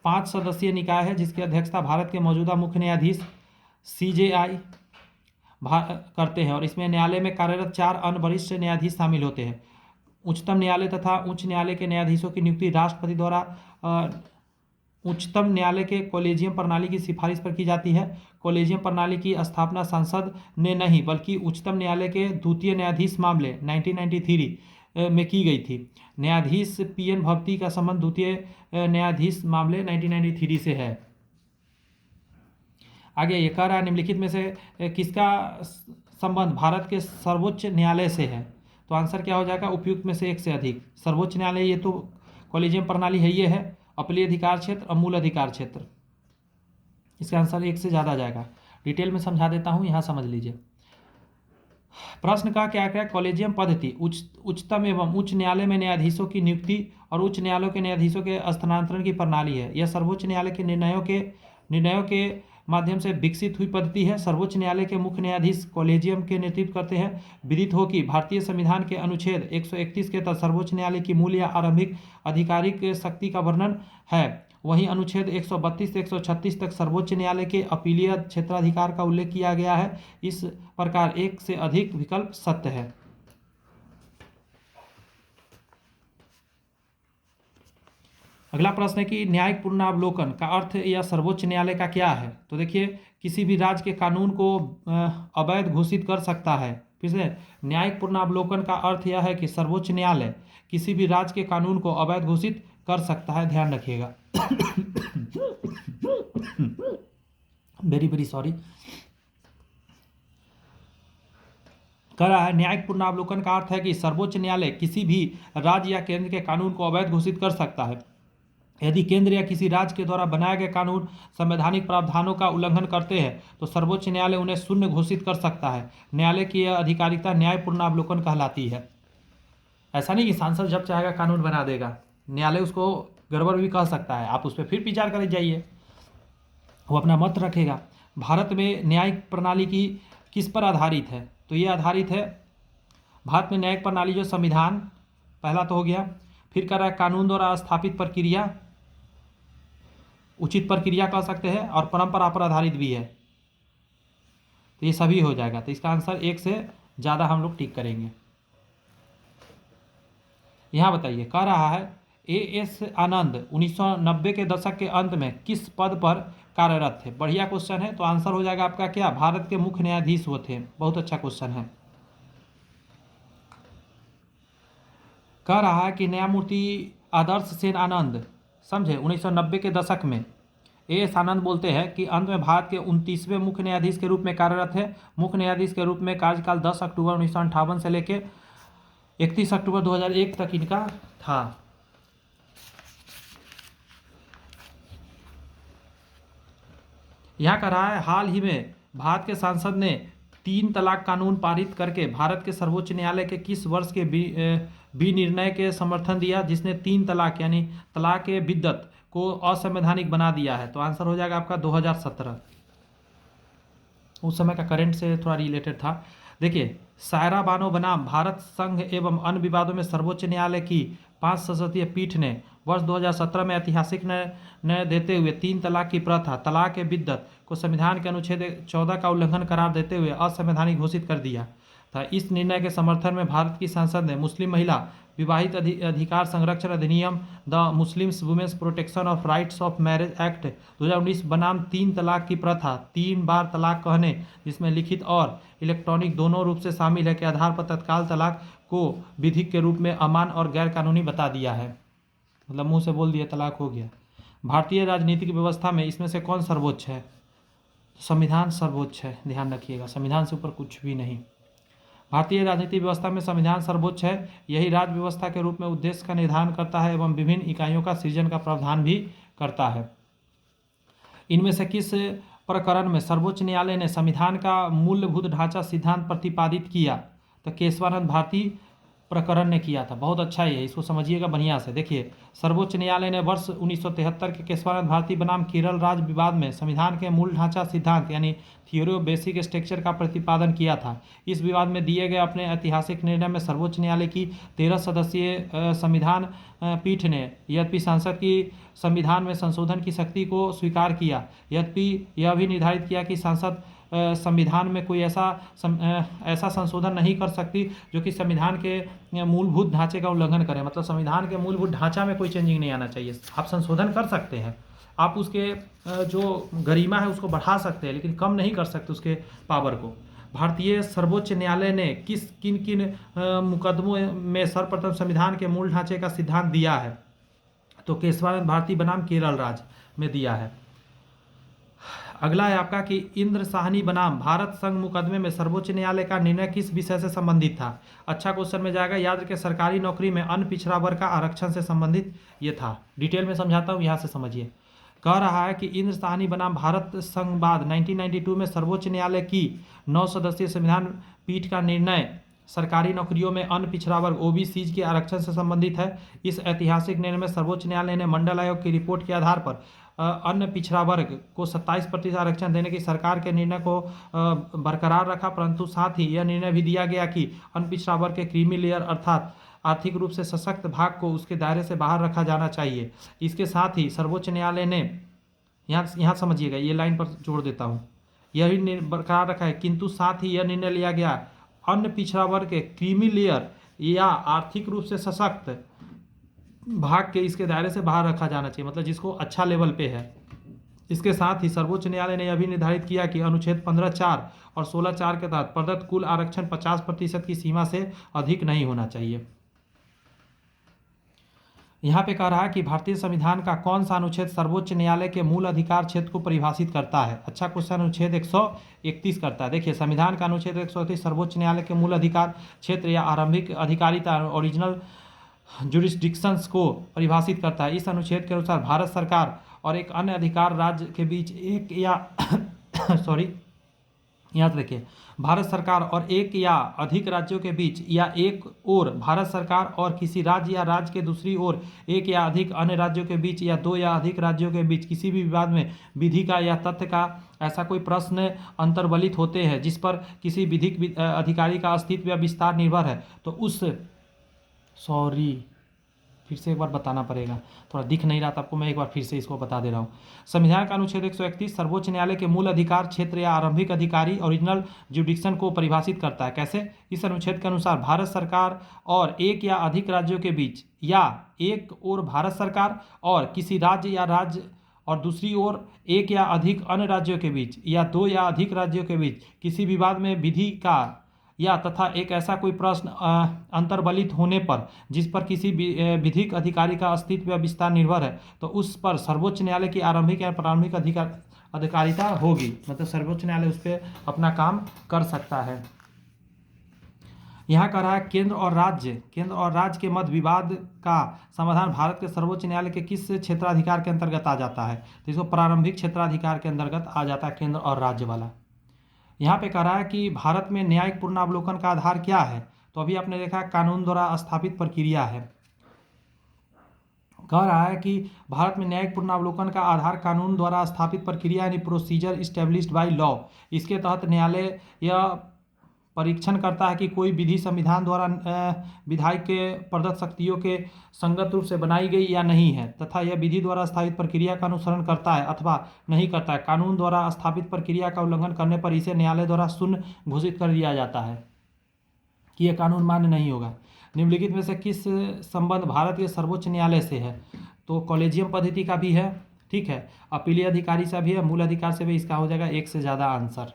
5 सदस्यीय निकाय है जिसकी अध्यक्षता भारत के मौजूदा मुख्य न्यायाधीश CJI करते हैं और इसमें न्यायालय में कार्यरत 4 अन्य वरिष्ठ न्यायाधीश शामिल होते हैं। उच्चतम न्यायालय तथा उच्च न्यायालय के न्यायाधीशों की नियुक्ति राष्ट्रपति द्वारा उच्चतम न्यायालय के कॉलेजियम प्रणाली की सिफारिश पर की जाती है। कॉलेजियम प्रणाली की स्थापना संसद ने नहीं बल्कि उच्चतम न्यायालय के द्वितीय न्यायाधीश मामले 1993 में की गई थी। न्यायाधीश PN भवती का संबंध द्वितीय न्यायाधीश मामले 1993 से है। आगे ये कह रहा है निम्नलिखित में से किसका संबंध भारत के सर्वोच्च न्यायालय से है, तो आंसर क्या हो जाएगा, उपयुक्त में से एक से अधिक। सर्वोच्च न्यायालय ये तो कॉलेजियम प्रणाली है, ये है अपीलीय अधिकार क्षेत्र और मूल अधिकार क्षेत्र। इसका आंसर एक से ज़्यादा जाएगा। डिटेल में समझा देता हूँ, यहाँ समझ लीजिए। प्रश्न का क्या क्या कॉलेजियम पद्धति उच्चतम एवं उच्च न्यायालय में न्यायाधीशों की नियुक्ति और उच्च न्यायालयों के न्यायाधीशों के स्थानांतरण की प्रणाली है। यह सर्वोच्च न्यायालय के निर्णयों के माध्यम से विकसित हुई पद्धति है। सर्वोच्च न्यायालय के मुख्य न्यायाधीश कॉलेजियम के नेतृत्व करते हैं। विदित हो कि भारतीय संविधान के अनुच्छेद 131 के तहत सर्वोच्च न्यायालय की मूल या आरंभिक आधिकारिक शक्ति का वर्णन है। वहीं अनुच्छेद 132 से 136 तक सर्वोच्च न्यायालय के अपीलीय क्षेत्राधिकार का उल्लेख किया गया है। इस प्रकार एक से अधिक विकल्प सत्य है। अगला प्रश्न है कि न्यायिक पुनरावलोकन का अर्थ या सर्वोच्च न्यायालय का क्या है, तो देखिए किसी भी राज्य के कानून को अवैध घोषित कर सकता है। फिर से न्यायिक पुनरावलोकन का अर्थ यह है कि सर्वोच्च न्यायालय किसी भी राज्य के कानून को अवैध घोषित कर सकता है, ध्यान रखिएगा। Very very sorry. कह रहा है न्यायिक पुनरावलोकन का अर्थ है कि सर्वोच्च न्यायालय किसी भी राज्य या केंद्र के कानून को अवैध घोषित कर सकता है यदि केंद्र या किसी राज्य के द्वारा बनाए गए कानून संवैधानिक प्रावधानों का उल्लंघन करते हैं तो सर्वोच्च न्यायालय उन्हें शून्य घोषित कर सकता है। न्यायालय की यह अधिकारिता न्याय पुनरावलोकन कहलाती है। ऐसा नहीं कि सांसद जब चाहेगा कानून बना देगा, न्यायालय उसको गड़बड़ भी कह सकता है, आप उस पर फिर विचार कर जाइए, वो अपना मत रखेगा। भारत में न्यायिक प्रणाली की किस पर आधारित है, तो ये आधारित है भारत में न्यायिक प्रणाली जो संविधान पहला तो हो गया, फिर कह रहा है कानून द्वारा स्थापित प्रक्रिया, उचित प्रक्रिया कह सकते हैं, और परंपरा पर आधारित भी है, तो ये सभी हो जाएगा। तो इसका आंसर एक से ज़्यादा हम लोग टिक करेंगे। यहाँ बताइए, कह रहा है AS आनंद 1990 के दशक के अंत में किस पद पर कार्यरत थे। बढ़िया क्वेश्चन है, तो आंसर हो जाएगा आपका क्या, भारत के मुख्य न्यायाधीश वो थे। बहुत अच्छा क्वेश्चन है। कह रहा है कि न्यायमूर्ति आदर्श सेन आनंद समझे 1990 के दशक में AS आनंद बोलते हैं कि अंत में भारत के 29वें मुख्य न्यायाधीश के रूप में कार्यरत है। मुख्य न्यायाधीश के रूप में कार्यकाल 10 अक्टूबर 1958 से लेकर 31 अक्टूबर 2001 तक इनका था। यहाँ कह रहा है हाल ही में भारत के सांसद ने 3 तलाक कानून पारित करके भारत के सर्वोच्च न्यायालय के किस वर्ष के विनिर्णय के समर्थन दिया जिसने 3 तलाक यानी तलाक बिद्दत को असंवैधानिक बना दिया है, तो आंसर हो जाएगा आपका 2017। उस समय का करंट से थोड़ा रिलेटेड था। देखिए सायरा बानो बनाम भारत संघ एवं अन्य विवादों में सर्वोच्च न्यायालय की 5 सदस्यीय पीठ ने वर्ष 2017 में ऐतिहासिक निर्णय देते हुए 3 तलाक की प्रथा तलाक बिद्दत को संविधान के अनुच्छेद 14 का उल्लंघन करार देते हुए असंवैधानिक घोषित कर दिया था। इस निर्णय के समर्थन में भारत की संसद ने मुस्लिम महिला विवाहित अधिकार संरक्षण अधिनियम the Muslims women's protection of rights of marriage act 2019 बनाम 3 तलाक की प्रथा 3 बार तलाक कहने जिसमें लिखित और इलेक्ट्रॉनिक दोनों रूप से शामिल है के आधार पर तत्काल तलाक को विधिक के रूप में अमान और गैर कानूनी बता दिया है। मतलब मुंह से बोल दिया तलाक हो गया। भारतीय राजनीतिक व्यवस्था में इसमें से कौन सर्वोच्च है, संविधान सर्वोच्च है, ध्यान रखिएगा, संविधान से ऊपर कुछ भी नहीं। भारतीय राजनीतिक व्यवस्था में संविधान सर्वोच्च है। यही राज्य व्यवस्था के रूप में उद्देश्य का निर्धारण करता है एवं विभिन्न इकाइयों का सृजन का प्रावधान भी करता है। इनमें से किस प्रकरण में सर्वोच्च न्यायालय ने संविधान का मूलभूत ढांचा सिद्धांत प्रतिपादित किया, तो केशवानंद भारती प्रकरण ने किया था। बहुत अच्छा ही है, इसको समझिएगा बढ़िया से। देखिए, सर्वोच्च न्यायालय ने वर्ष 1973 के केशवानंद भारती बनाम केरल राज्य विवाद में संविधान के मूल ढांचा सिद्धांत यानी थ्योरी ऑफ बेसिक स्ट्रक्चर का प्रतिपादन किया था। इस विवाद में दिए गए अपने ऐतिहासिक निर्णय में सर्वोच्च न्यायालय की 13 सदस्यीय संविधान पीठ ने यद्यपि संसद की संविधान में संशोधन की शक्ति को स्वीकार किया, यद्यपि यह भी निर्धारित किया कि संसद संविधान में कोई ऐसा संशोधन नहीं कर सकती जो कि संविधान के मूलभूत ढांचे का उल्लंघन करे। मतलब संविधान के मूलभूत ढांचा में कोई चेंजिंग नहीं आना चाहिए। आप संशोधन कर सकते हैं, आप उसके जो गरिमा है उसको बढ़ा सकते हैं, लेकिन कम नहीं कर सकते उसके पावर को। भारतीय सर्वोच्च न्यायालय ने किन किन मुकदमों में सर्वप्रथम संविधान के मूल ढांचे का सिद्धांत दिया है? तो केशवानंद भारती बनाम केरल राज्य में दिया है। अगला है आपका कि इंद्र साहनी बनाम भारत संघ मुकदमे में सर्वोच्च न्यायालय का निर्णय किस विषय से संबंधित था? अच्छा क्वेश्चन में जाएगा। याद रखिए, सरकारी नौकरी में अन्य पिछड़ा वर्ग का आरक्षण से संबंधित ये था। डिटेल में समझाता हूँ, यहाँ से समझिए। कह रहा है कि इंद्र साहनी बनाम भारत संघ बाद 1992 में सर्वोच्च न्यायालय की 9 सदस्यीय संविधान पीठ का निर्णय सरकारी नौकरियों में अन्य पिछड़ा वर्ग ओबीसी के आरक्षण से संबंधित है। इस ऐतिहासिक निर्णय में सर्वोच्च न्यायालय ने मंडल आयोग की रिपोर्ट के आधार पर अन्य पिछड़ा वर्ग को 27% आरक्षण देने की सरकार के निर्णय को बरकरार रखा, परंतु साथ ही यह निर्णय भी दिया गया कि अन्य पिछड़ा वर्ग के क्रीमी लेयर अर्थात आर्थिक रूप से सशक्त भाग को उसके दायरे से बाहर रखा जाना चाहिए। इसके साथ ही सर्वोच्च न्यायालय ने यहाँ समझिएगा, ये लाइन पर जोड़ देता हूँ, यह भी बरकरार रखा है, किंतु साथ ही यह निर्णय लिया गया अन्य पिछड़ा वर्ग के क्रीमी लेयर या आर्थिक रूप से सशक्त भाग के इसके दायरे से बाहर रखा जाना चाहिए, मतलब जिसको अच्छा लेवल पे है। इसके साथ ही सर्वोच्च न्यायालय ने यह भी निर्धारित किया कि अनुच्छेद 15(4) और 16(4) के तहत प्रदत्त कुल आरक्षण 50% की सीमा से अधिक नहीं होना चाहिए। यहाँ पे कह रहा है कि भारतीय संविधान का कौन सा अनुच्छेद सर्वोच्च न्यायालय के मूल अधिकार क्षेत्र को परिभाषित करता है? अच्छा क्वेश्चन, अनुच्छेद 131 करता है। देखिए, संविधान का अनुच्छेद 131 सर्वोच्च न्यायालय के मूल अधिकार क्षेत्र या आरंभिक अधिकारिता ओरिजिनल जुरिस्डिक्शंस को परिभाषित करता है। इस अनुच्छेद के अनुसार भारत सरकार और एक अन्य अधिकार राज्य के बीच एक या याद रखिए, भारत सरकार और एक या अधिक राज्यों के बीच या एक और भारत सरकार और किसी राज्य या राज्य के दूसरी ओर एक या अधिक अन्य राज्यों के बीच या दो या अधिक राज्यों के बीच किसी भी विवाद में विधि का या तथ्य का ऐसा कोई प्रश्न अंतर्वलित होते हैं जिस पर किसी विधिक अधिकारी का अस्तित्व या विस्तार निर्भर है, तो उस फिर से एक बार बताना पड़ेगा, थोड़ा दिख नहीं रहा था आपको, मैं एक बार फिर से इसको बता दे रहा हूँ। संविधान का अनुच्छेद 131 सर्वोच्च न्यायालय के मूल अधिकार क्षेत्र या आरंभिक अधिकारी ओरिजिनल जुडिक्शन को परिभाषित करता है। कैसे? इस अनुच्छेद के अनुसार भारत सरकार और एक या अधिक राज्यों के बीच या एक और भारत सरकार और किसी राज्य या राज्य और दूसरी ओर एक या अधिक अन्य राज्यों के बीच या दो या अधिक राज्यों के बीच किसी विवाद में विधि का या तथा एक ऐसा कोई प्रश्न अंतर्वलित होने पर जिस पर किसी विधिक अधिकारी का अस्तित्व या विस्तार निर्भर है, तो उस पर सर्वोच्च न्यायालय की आरंभिक या प्रारंभिक अधिकारिता होगी, मतलब सर्वोच्च न्यायालय उस पर अपना काम कर सकता है। यहाँ कह रहा है केंद्र और राज्य के मध्य विवाद का समाधान भारत के सर्वोच्च न्यायालय के किस क्षेत्राधिकार के अंतर्गत आ जाता है? तो इसको प्रारंभिक क्षेत्राधिकार के अंतर्गत आ जाता है, केंद्र और राज्य वाला। यहाँ पे कह रहा है कि भारत में न्यायिक पुनरावलोकन का आधार क्या है? तो अभी आपने देखा कानून द्वारा स्थापित प्रक्रिया है। कह रहा है कि भारत में न्यायिक पुनरावलोकन का आधार कानून द्वारा स्थापित प्रक्रिया यानी प्रोसीजर इस्टेब्लिश्ड बाय लॉ। इसके तहत न्यायालय यह परीक्षण करता है कि कोई विधि संविधान द्वारा विधायक के प्रदत्त शक्तियों के संगत रूप से बनाई गई या नहीं है तथा यह विधि द्वारा स्थापित प्रक्रिया का अनुसरण करता है अथवा नहीं करता है। कानून द्वारा स्थापित प्रक्रिया का उल्लंघन करने पर इसे न्यायालय द्वारा शून्य घोषित कर दिया जाता है कि यह कानून मान्य नहीं होगा। निम्नलिखित में से किस संबंध भारत के सर्वोच्च न्यायालय से है? तो कॉलेजियम पद्धति का भी है, ठीक है, अपीलीय अधिकारी से भी है, मूल अधिकार से भी। इसका हो जाएगा एक से ज़्यादा आंसर।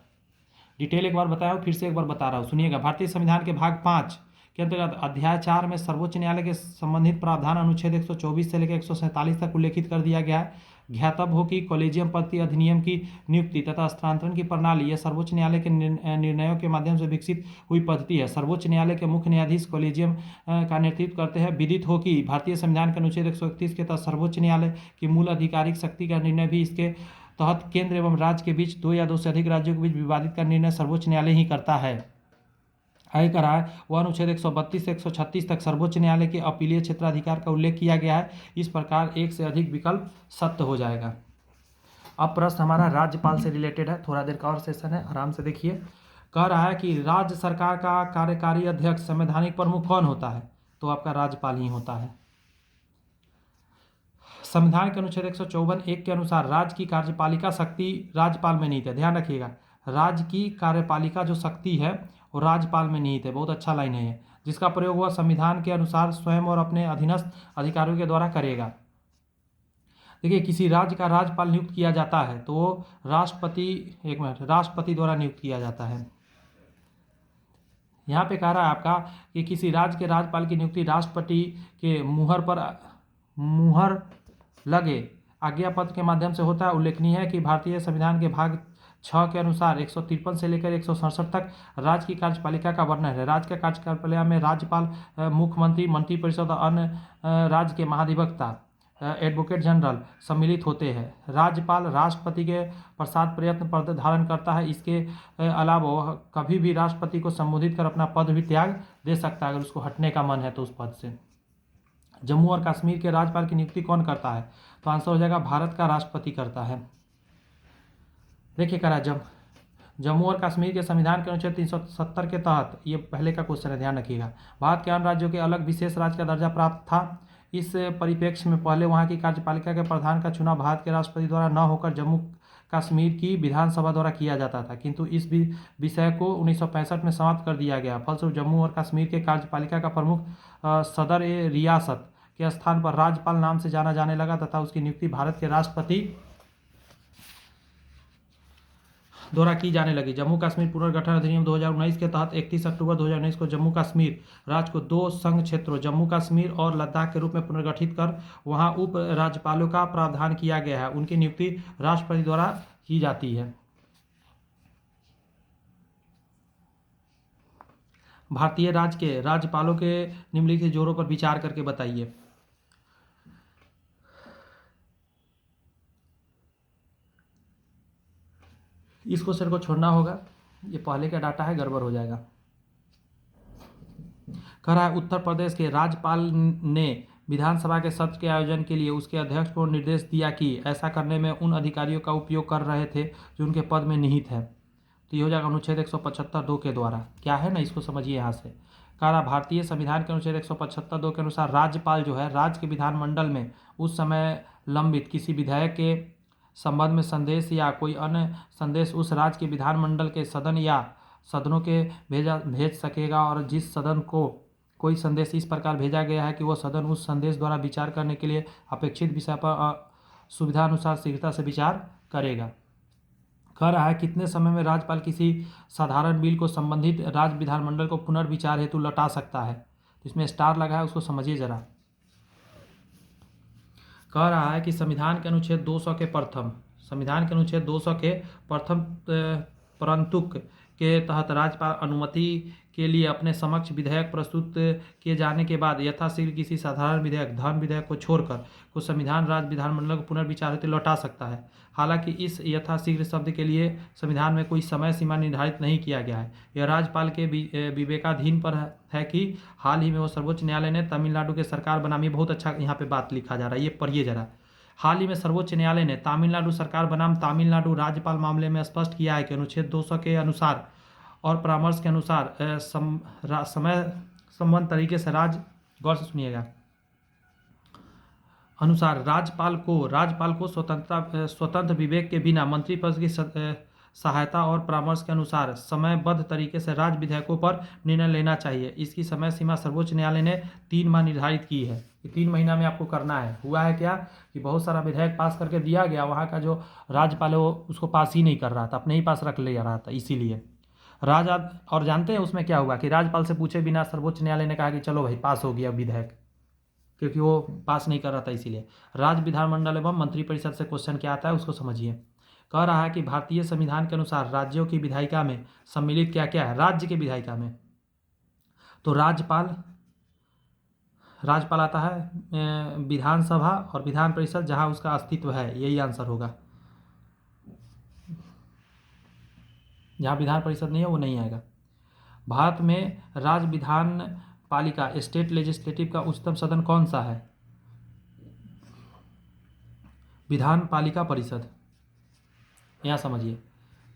डिटेल एक बार बताया, फिर से एक बार बता रहा हूँ, सुनिएगा। भारतीय संविधान के भाग 5 के अंतर्गत अध्याय 4 में सर्वोच्च न्यायालय के संबंधित प्रावधान अनुच्छेद 124 से लेकर 147 तक उल्लेखित कर दिया गया है। ज्ञातव्य की कॉलेजियम पद्धति अधिनियम की नियुक्ति तथा स्थानांतरण की प्रणाली यह सर्वोच्च न्यायालय के निर्णयों के माध्यम से विकसित हुई पद्धति है। सर्वोच्च न्यायालय के मुख्य न्यायाधीश कॉलेजियम का नेतृत्व करते हैं। विदित हो कि भारतीय संविधान के अनुच्छेद 131 के तहत सर्वोच्च न्यायालय की मूल आधिकारिक शक्ति का निर्णय भी इसके तहत केंद्र एवं राज्य के बीच दो या दो से अधिक राज्यों के बीच विवादित का निर्णय सर्वोच्च न्यायालय ही करता है। है करा है वह अनुच्छेद 132 से 136 तक सर्वोच्च न्यायालय के अपीलीय क्षेत्राधिकार का उल्लेख किया गया है। इस प्रकार एक से अधिक विकल्प सत्य हो जाएगा। अब प्रश्न हमारा राज्यपाल से रिलेटेड है, थोड़ा देर का और सेशन है, आराम से देखिए। कह रहा है कि राज्य सरकार का कार्यकारी अध्यक्ष संवैधानिक प्रमुख कौन होता है? तो आपका राज्यपाल ही होता है। संविधान के अनुच्छेद 154(1) के अनुसार राज्य की कार्यपालिका शक्ति राज्यपाल में निहित है। ध्यान रखिएगा, राज्य की कार्यपालिका जो शक्ति है वो राज्यपाल में निहित है। बहुत अच्छा लाइन है ये, जिसका प्रयोग वह संविधान के अनुसार स्वयं और अपने अधीनस्थ अधिकारियों के द्वारा करेगा। देखिए, किसी राज्य का राज्यपाल नियुक्त किया जाता है तो वो राष्ट्रपति द्वारा नियुक्त किया जाता है। यहाँ पे कह रहा है आपका कि किसी राज्य के राज्यपाल की नियुक्ति राष्ट्रपति के मुहर लगे आज्ञा पत्र के माध्यम से होता है। उल्लेखनीय है कि भारतीय संविधान के भाग 6 के अनुसार 153 से लेकर 167 तक राज्य की कार्यपालिका का वर्णन है। राज्य का कार्यपालिका में राज्यपाल, मुख्यमंत्री, मंत्रिपरिषद और अन्य राज्य के महाधिवक्ता, एडवोकेट जनरल सम्मिलित होते हैं। राज्यपाल राष्ट्रपति के प्रसाद प्रयत्न पद धारण करता है। इसके अलावा वह कभी भी राष्ट्रपति को संबोधित कर अपना पद भी त्याग दे सकता है अगर उसको हटने का मन है तो उस पद से। जम्मू और कश्मीर के राज्यपाल की नियुक्ति कौन करता है? तो आंसर हो जाएगा भारत का राष्ट्रपति करता है। देखिए करा जम्मू और कश्मीर के संविधान के अनुच्छेद 370 के तहत, ये पहले का क्वेश्चन है, ध्यान रखिएगा, भारत के अन्य राज्यों के अलग विशेष राज्य का दर्जा प्राप्त था। इस परिप्रेक्ष्य में पहले वहाँ की कार्यपालिका के प्रधान का चुनाव भारत के राष्ट्रपति द्वारा न होकर जम्मू कश्मीर की विधानसभा द्वारा किया जाता था, किंतु इस विषय को 1965 में समाप्त कर दिया गया। फलस्वरूप जम्मू और कश्मीर के कार्यपालिका का प्रमुख सदर ए रियासत के स्थान पर राज्यपाल नाम से जाना जाने लगा तथा उसकी नियुक्ति भारत के राष्ट्रपति द्वारा की जाने लगी। जम्मू कश्मीर पुनर्गठन अधिनियम 2019 के तहत 31 अक्टूबर 2019 को जम्मू कश्मीर राज्य को 2 संघ क्षेत्रों जम्मू कश्मीर और लद्दाख के रूप में पुनर्गठित कर वहां उप राज्यपालों का प्रावधान किया गया है। उनकी नियुक्ति राष्ट्रपति द्वारा की जाती है। भारतीय राज्य के राज्यपालों के निम्नलिखित जोड़ों पर विचार करके बताइए। इस क्वेश्चन को छोड़ना होगा, ये पहले का डाटा है, गड़बड़ हो जाएगा। कह रहा है उत्तर प्रदेश के राज्यपाल ने विधानसभा के सत्र के आयोजन के लिए उसके अध्यक्ष को निर्देश दिया कि ऐसा करने में उन अधिकारियों का उपयोग कर रहे थे जो उनके पद में निहित है। तो ये हो जाएगा अनुच्छेद 175(2) के द्वारा। क्या है ना, इसको समझिए यहाँ से। कह रहा भारतीय संविधान के अनुच्छेद 175(2) के अनुसार राज्यपाल जो है राज्य के विधानमंडल में उस समय लंबित किसी विधेयक के संबंध में संदेश या कोई अन्य संदेश उस राज्य के विधानमंडल के सदन या सदनों के भेज सकेगा, और जिस सदन को कोई संदेश इस प्रकार भेजा गया है कि वह सदन उस संदेश द्वारा विचार करने के लिए अपेक्षित विषय पर सुविधा अनुसार शीघ्रता से विचार करेगा। कह रहा है कितने समय में राज्यपाल किसी साधारण बिल को संबंधित राज्य विधानमंडल को पुनर्विचार हेतु लौटा सकता है। तो इसमें स्टार लगा है, उसको समझिए जरा। कह रहा है कि संविधान के अनुच्छेद 200 के प्रथम परंतुक के तहत राज्यपाल अनुमति के लिए अपने समक्ष विधेयक प्रस्तुत किए जाने के बाद यथाशीघ्र किसी साधारण विधेयक, धन विधेयक को छोड़कर कुछ संविधान राज्य विधानमंडल को पुनर्विचार हेतु लौटा सकता है। हालांकि इस यथाशीघ्र शब्द के लिए संविधान में कोई समय सीमा निर्धारित नहीं किया गया है। यह राज्यपाल के विवेकाधीन पर है कि हाल ही में वो सर्वोच्च न्यायालय ने तमिलनाडु के सरकार बनाम, ये बहुत अच्छा यहाँ पे बात लिखा जा रहा है, ये पढ़िए जरा। हाल ही में सर्वोच्च न्यायालय ने तमिलनाडु सरकार बनाम तमिलनाडु राज्यपाल मामले में स्पष्ट किया है कि अनुच्छेद 200 के अनुसार और परामर्श के अनुसार समय संबंध तरीके से गौर से सुनिएगा, अनुसार राज्यपाल को स्वतंत्र विवेक के बिना मंत्रिपरिषद की सहायता और परामर्श के अनुसार समयबद्ध तरीके से राज्य विधेयकों पर निर्णय लेना चाहिए। इसकी समय सीमा सर्वोच्च न्यायालय ने 3 माह निर्धारित की है कि 3 महीना में आपको करना है। हुआ है क्या कि बहुत सारा विधेयक पास करके दिया गया, वहाँ का जो राज्यपाल है वो उसको पास ही नहीं कर रहा था, अपने ही पास रख ले रहा था, इसीलिए और जानते हैं उसमें क्या हुआ कि राज्यपाल से पूछे बिना सर्वोच्च न्यायालय ने कहा कि चलो भाई पास हो गया विधेयक, क्योंकि वो पास नहीं कर रहा था। इसीलिए राज्य विधानमंडल एवं मंत्रिपरिषद से क्वेश्चन क्या आता है उसको समझिए। कह रहा है कि भारतीय संविधान के अनुसार राज्यों की विधायिका में सम्मिलित क्या क्या है। राज्य की विधायिका में तो राज्यपाल आता है, विधानसभा और विधान परिषद जहां उसका अस्तित्व है, यही आंसर होगा। जहां विधान परिषद नहीं है वो नहीं आएगा। भारत में राज्य विधान पालिका स्टेट लेजिस्लेटिव का उच्चतम सदन कौन सा है? विधान पालिका परिषद। यहाँ समझिए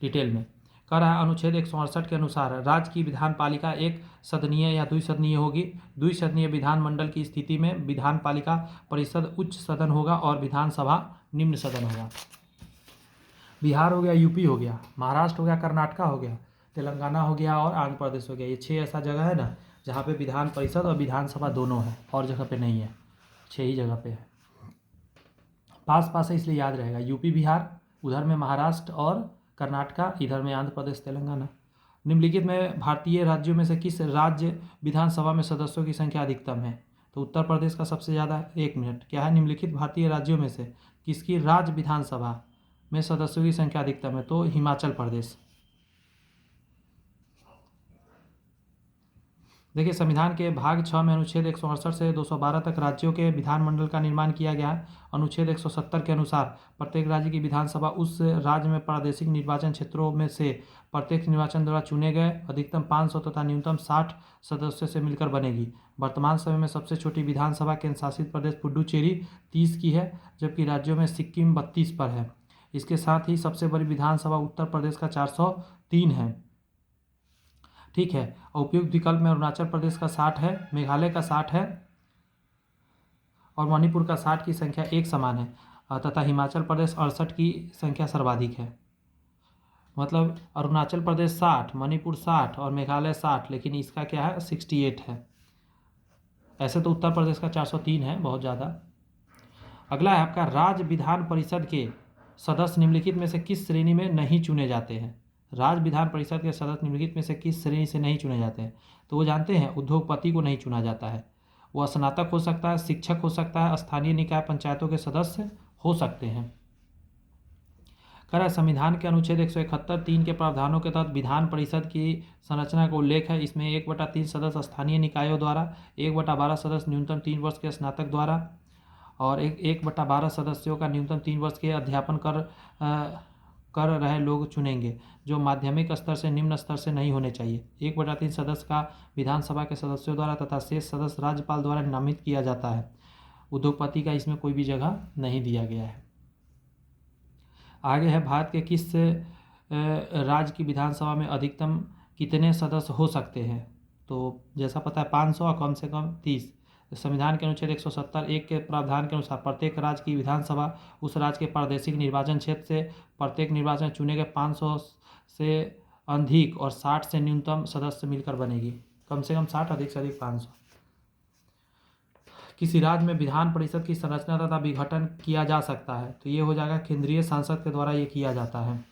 डिटेल में। कह रहा है अनुच्छेद 168 के अनुसार राज्य की विधान पालिका एक सदनीय या द्विसदनीय होगी। द्विसदनीय विधानमंडल की स्थिति में विधान पालिका परिषद उच्च सदन होगा और विधानसभा निम्न सदन होगा। बिहार हो गया, यूपी हो गया, महाराष्ट्र हो गया, कर्नाटक हो गया, तेलंगाना हो गया और आंध्र प्रदेश हो गया। ये 6 ऐसा जगह है ना जहाँ पे विधान परिषद और विधानसभा दोनों है, और जगह पे नहीं है, 6 ही जगह पे है। पास पास है इसलिए याद रहेगा। यूपी बिहार, उधर में महाराष्ट्र और कर्नाटक, इधर में आंध्र प्रदेश तेलंगाना। निम्नलिखित में भारतीय राज्यों में से किस राज्य विधानसभा में सदस्यों की संख्या अधिकतम है? तो उत्तर प्रदेश का सबसे ज़्यादा। 1 मिनट, क्या है? निम्नलिखित भारतीय राज्यों में से किसकी राज्य विधानसभा में सदस्यों की संख्या अधिकतम है? तो हिमाचल प्रदेश। देखिए, संविधान के भाग 6 में अनुच्छेद 168 से 212 तक राज्यों के विधानमंडल का निर्माण किया गया है। अनुच्छेद 170 के अनुसार प्रत्येक राज्य की विधानसभा उस राज्य में प्रादेशिक निर्वाचन क्षेत्रों में से प्रत्येक निर्वाचन द्वारा चुने गए अधिकतम 500 तथा न्यूनतम 60 सदस्यों से मिलकर बनेगी। वर्तमान समय में सबसे छोटी विधानसभा केंद्र शासित प्रदेश पुडुचेरी 30 की है, जबकि राज्यों में सिक्किम 32 पर है। इसके साथ ही सबसे बड़ी विधानसभा उत्तर प्रदेश का 403 है। ठीक है। उपयुक्त विकल्प में अरुणाचल प्रदेश का 60 है, मेघालय का 60 है और मणिपुर का 60 की संख्या एक समान है तथा हिमाचल प्रदेश 68 की संख्या सर्वाधिक है। मतलब अरुणाचल प्रदेश 60, मणिपुर 60 और मेघालय 60, लेकिन इसका क्या है? 68 है। ऐसे तो उत्तर प्रदेश का 403 है, बहुत ज़्यादा। अगला है आपका राज्य विधान परिषद के सदस्य निम्नलिखित में से किस श्रेणी में नहीं चुने जाते हैं? राज्य विधान परिषद के सदस्य निम्नलिखित में से किस श्रेणी से नहीं चुने जाते हैं? तो वो जानते हैं, उद्योगपति को नहीं चुना जाता है। वह स्नातक हो सकता है, शिक्षक हो सकता है, स्थानीय निकाय पंचायतों के सदस्य हो सकते हैं। कह रहा है संविधान के अनुच्छेद 171(3) के प्रावधानों के तहत विधान परिषद की संरचना का उल्लेख है। इसमें 1/3 सदस्य स्थानीय निकायों द्वारा, 1/12 सदस्य न्यूनतम 3 वर्ष के स्नातक द्वारा और 1/12 सदस्यों का न्यूनतम 3 वर्ष के अध्यापन कर रहे लोग चुनेंगे, जो माध्यमिक स्तर से निम्न स्तर से नहीं होने चाहिए। 1/3 सदस्य का विधानसभा के सदस्यों द्वारा तथा शेष सदस्य राज्यपाल द्वारा नामित किया जाता है। उद्योगपति का इसमें कोई भी जगह नहीं दिया गया है। आगे है भारत के किस राज्य की विधानसभा में अधिकतम कितने सदस्य हो सकते हैं? तो जैसा पता है 500 और कम से कम 30। संविधान के अनुच्छेद 170(1) के प्रावधान के अनुसार प्रत्येक राज्य की विधानसभा उस राज्य के प्रादेशिक निर्वाचन क्षेत्र से प्रत्येक निर्वाचन चुने गए 500 से अधिक और 60 से न्यूनतम सदस्य मिलकर बनेगी। कम से कम 60, अधिक से अधिक 500। किसी राज्य में विधान परिषद की संरचना तथा विघटन किया जा सकता है? तो ये हो जाएगा केंद्रीय संसद के द्वारा ये किया जाता है।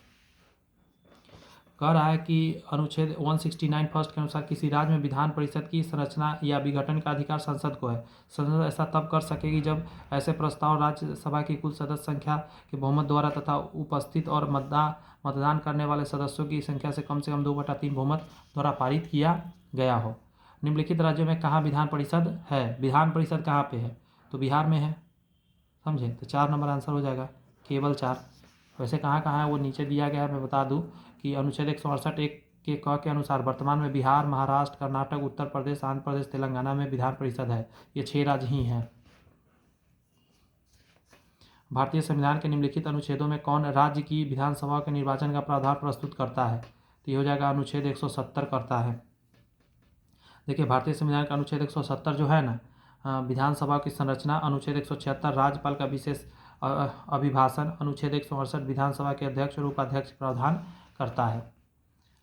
कह रहा है कि अनुच्छेद 169 फर्स्ट के अनुसार किसी राज्य में विधान परिषद की संरचना या विघटन का अधिकार संसद को है। संसद ऐसा तब कर सकेगी जब ऐसे प्रस्ताव राज्यसभा की कुल सदस्य संख्या के बहुमत द्वारा तथा उपस्थित और मतदान करने वाले सदस्यों की संख्या से कम 2/3 बहुमत द्वारा पारित किया गया हो। निम्नलिखित राज्यों में कहाँ विधान परिषद है? विधान परिषद कहाँ पे है? तो बिहार में है, समझे? तो 4 नंबर आंसर हो जाएगा, केवल 4। वैसे कहाँ कहाँ है वो नीचे दिया गया है। मैं बता दूं कि अनुच्छेद 168(1) के क के अनुसार वर्तमान में बिहार, महाराष्ट्र, कर्नाटक, उत्तर प्रदेश, आंध्र प्रदेश, तेलंगाना में विधान परिषद है। ये 6 राज्य ही हैं। भारतीय संविधान के निम्नलिखित अनुच्छेदों में कौन राज्य की विधानसभा के निर्वाचन का प्रावधान प्रस्तुत करता है? तो ये हो जाएगा अनुच्छेद 170 करता है। देखिए, भारतीय संविधान का अनुच्छेद 170 जो है ना, विधानसभा की संरचना, अनुच्छेद 176 राज्यपाल का विशेष अभिभाषण, अनुच्छेद 168 विधानसभा के अध्यक्ष और उपाध्यक्ष प्रावधान करता है।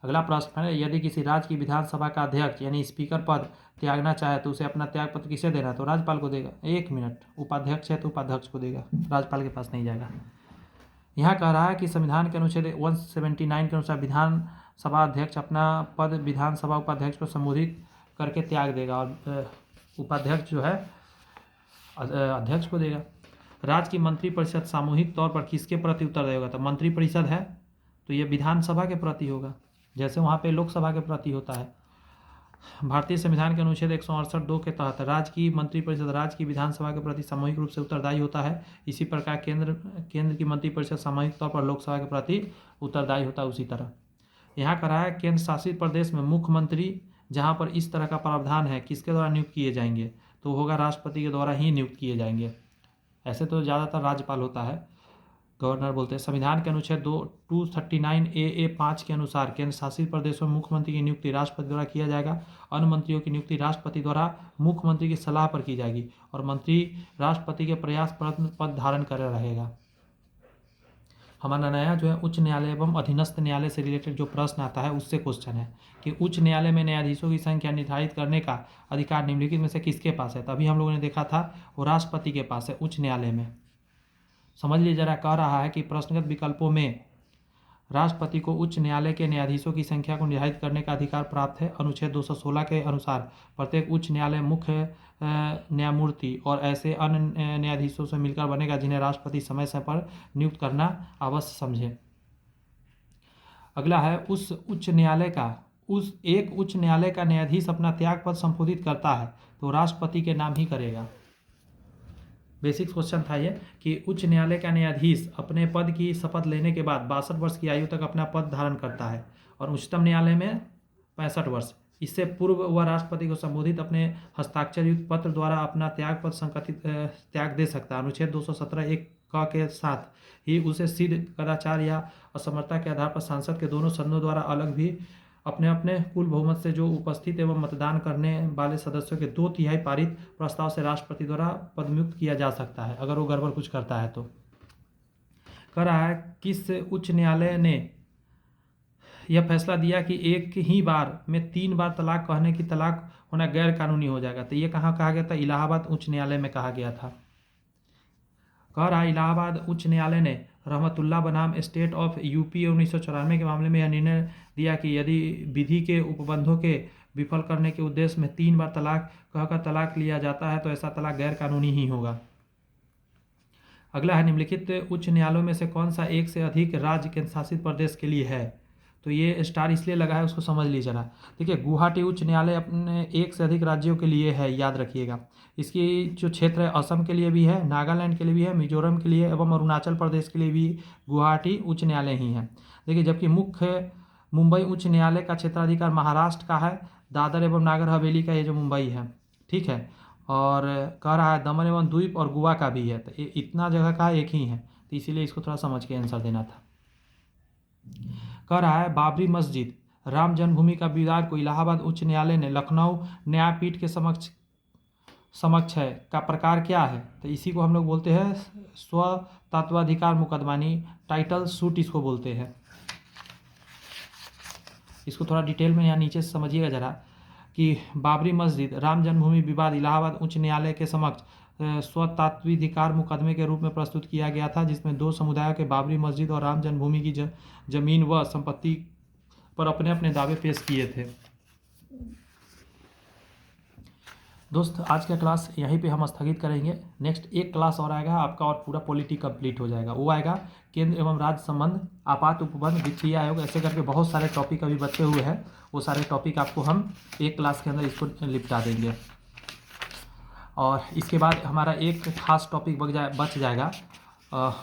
अगला प्रश्न है, यदि किसी राज्य की विधानसभा का अध्यक्ष यानी स्पीकर पद त्यागना चाहे तो उसे अपना त्यागपत्र किसे देना है? तो राज्यपाल को देगा। 1 मिनट, उपाध्यक्ष है तो उपाध्यक्ष को देगा, राज्यपाल के पास नहीं जाएगा। यहाँ कह रहा है कि संविधान के अनुच्छेद 179 के अनुसार विधानसभा अध्यक्ष अपना पद विधानसभा उपाध्यक्ष को संबोधित करके त्याग देगा और उपाध्यक्ष जो है अध्यक्ष को देगा। राज्य की मंत्रिपरिषद सामूहिक तौर पर किसके प्रति उत्तरदायी होगा? तो मंत्रिपरिषद है तो ये विधानसभा के प्रति होगा, जैसे वहाँ पे लोकसभा के प्रति होता है। भारतीय संविधान के अनुच्छेद 168(2) के तहत राज्य की मंत्रिपरिषद राज्य की विधानसभा के प्रति सामूहिक रूप से उत्तरदायी होता है। इसी प्रकार केंद्र की मंत्रिपरिषद सामूहिक तौर पर लोकसभा के प्रति उत्तरदायी होता है उसी तरह। यहाँ कह रहा है केंद्र शासित प्रदेश में मुख्यमंत्री जहाँ पर इस तरह का प्रावधान है किसके द्वारा नियुक्त किए जाएंगे, तो होगा राष्ट्रपति के द्वारा ही नियुक्त किए जाएंगे। ऐसे तो ज़्यादातर राज्यपाल होता है, गवर्नर बोलते हैं। संविधान के अनुच्छेद 239A 5 के अनुसार केंद्र शासित प्रदेशों में मुख्यमंत्री की नियुक्ति राष्ट्रपति द्वारा किया जाएगा। अन्य मंत्रियों की नियुक्ति राष्ट्रपति द्वारा मुख्यमंत्री की सलाह पर की जाएगी और मंत्री राष्ट्रपति के प्रयास पर पद धारण कर रहेगा। हमारा नया जो है उच्च न्यायालय एवं अधीनस्थ न्यायालय से रिलेटेड जो प्रश्न आता है उससे क्वेश्चन है कि उच्च न्यायालय में न्यायाधीशों की संख्या निर्धारित करने का अधिकार निम्नलिखित में से किसके पास है। तभी हम लोगों ने देखा था वो राष्ट्रपति के पास है उच्च न्यायालय में। समझ लीजिए जरा, कह रहा है कि प्रश्नगत विकल्पों में राष्ट्रपति को उच्च न्यायालय के न्यायाधीशों की संख्या को निर्धारित करने का अधिकार प्राप्त है। अनुच्छेद 216 के अनुसार प्रत्येक उच्च न्यायालय मुख्य न्यायमूर्ति और ऐसे अन्य न्यायाधीशों से मिलकर बनेगा जिन्हें राष्ट्रपति समय समय पर नियुक्त करना अवश्य समझे। अगला है उस उच्च न्यायालय का न्यायाधीश अपना त्याग पद संशोधित करता है तो राष्ट्रपति के नाम ही करेगा। बेसिक क्वेश्चन था ये कि उच्च न्यायालय का न्यायाधीश अपने पद की शपथ लेने के बाद 62 वर्ष की आयु तक अपना पद धारण करता है और उच्चतम न्यायालय में 65 वर्ष। इससे पूर्व वह राष्ट्रपति को संबोधित अपने हस्ताक्षर युक्त पत्र द्वारा अपना त्याग पद संकथित त्याग दे सकता है। अनुच्छेद 217(1) के साथ ही उसे सिद्ध कदाचार या असमर्थता के आधार पर संसद के दोनों सदनों द्वारा अलग भी अपने अपने कुल बहुमत से जो उपस्थित एवं मतदान करने वाले सदस्यों के 2/3 पारित प्रस्ताव से राष्ट्रपति द्वारा पदमुक्त किया जा सकता है अगर वो गड़बड़ कुछ करता है तो। कह रहा है किस उच्च न्यायालय ने यह फैसला दिया कि एक ही बार में 3 बार तलाक कहने की तलाक होना गैर कानूनी हो जाएगा। तो ये कहाँ कहा गया था? इलाहाबाद उच्च न्यायालय में कहा गया था। कह रहा है इलाहाबाद उच्च न्यायालय ने रहमतुल्लाह बनाम स्टेट ऑफ यूपी 1994 के मामले में यह निर्णय दिया कि यदि विधि के उपबंधों के विफल करने के उद्देश्य में 3 बार तलाक कहकर तलाक लिया जाता है तो ऐसा तलाक गैर कानूनी ही होगा। अगला है निम्नलिखित उच्च न्यायालयों में से कौन सा एक से अधिक राज्य केंद्र शासित प्रदेश के लिए है। तो ये स्टार इसलिए लगा है, उसको समझ लीजिए जरा। देखिए, गुवाहाटी उच्च न्यायालय अपने एक से अधिक राज्यों के लिए है, याद रखिएगा। इसकी जो क्षेत्र है असम के लिए भी है, नागालैंड के लिए भी है, मिजोरम के लिए एवं अरुणाचल प्रदेश के लिए भी गुवाहाटी उच्च न्यायालय ही है। देखिए, जबकि मुख्य मुंबई उच्च न्यायालय का क्षेत्राधिकार महाराष्ट्र का है, दादर एवं नागर हवेली का ये जो मुंबई है, ठीक है। और कह रहा है दमन एवं द्वीप और गोवा का भी है। तो इतना जगह का एक ही है, तो इसीलिए इसको थोड़ा समझ के आंसर देना था। कह रहा है बाबरी मस्जिद राम जन्मभूमि का विवाद को इलाहाबाद उच्च न्यायालय ने लखनऊ न्यायपीठ के समक्ष है का प्रकार क्या है। तो इसी को हम लोग बोलते हैं स्वतत्वाधिकार मुकदमानी, टाइटल सूट इसको बोलते हैं। इसको थोड़ा डिटेल में यहाँ नीचे से समझिएगा जरा कि बाबरी मस्जिद राम जन्मभूमि विवाद इलाहाबाद उच्च न्यायालय के समक्ष स्वतत्वाधिकार मुकदमे के रूप में प्रस्तुत किया गया था, जिसमें 2 समुदायों के बाबरी मस्जिद और राम जन्मभूमि की जमीन व संपत्ति पर अपने अपने दावे पेश किए थे। दोस्त, आज का क्लास यहीं पे हम स्थगित करेंगे। नेक्स्ट एक क्लास और आएगा आपका और पूरा पॉलिटी कंप्लीट हो जाएगा। वो आएगा केंद्र एवं राज्य संबंध, आपात उपबंध, वित्तीय आयोग, ऐसे करके बहुत सारे टॉपिक अभी बचे हुए हैं। वो सारे टॉपिक आपको हम एक क्लास के अंदर इसको निपटा देंगे। और इसके बाद हमारा एक खास टॉपिक बच जाएगा।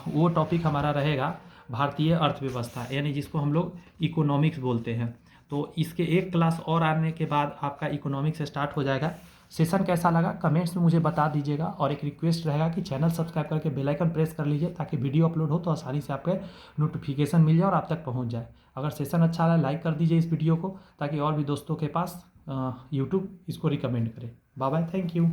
वो टॉपिक हमारा रहेगा भारतीय अर्थव्यवस्था, यानी जिसको हम लोग इकोनॉमिक्स बोलते हैं। तो इसके एक क्लास और आने के बाद आपका इकोनॉमिक्स स्टार्ट हो जाएगा। सेशन कैसा लगा कमेंट्स में मुझे बता दीजिएगा। और एक रिक्वेस्ट रहेगा कि चैनल सब्सक्राइब करके बेल आइकन प्रेस कर लीजिए, ताकि वीडियो अपलोड हो तो आसानी से आपके नोटिफिकेशन मिल जाए और आप तक पहुंच जाए। अगर सेशन अच्छा लगा लाइक कर दीजिए इस वीडियो को, ताकि और भी दोस्तों के पास यूट्यूब इसको रिकमेंड करे। Bye bye, thank you.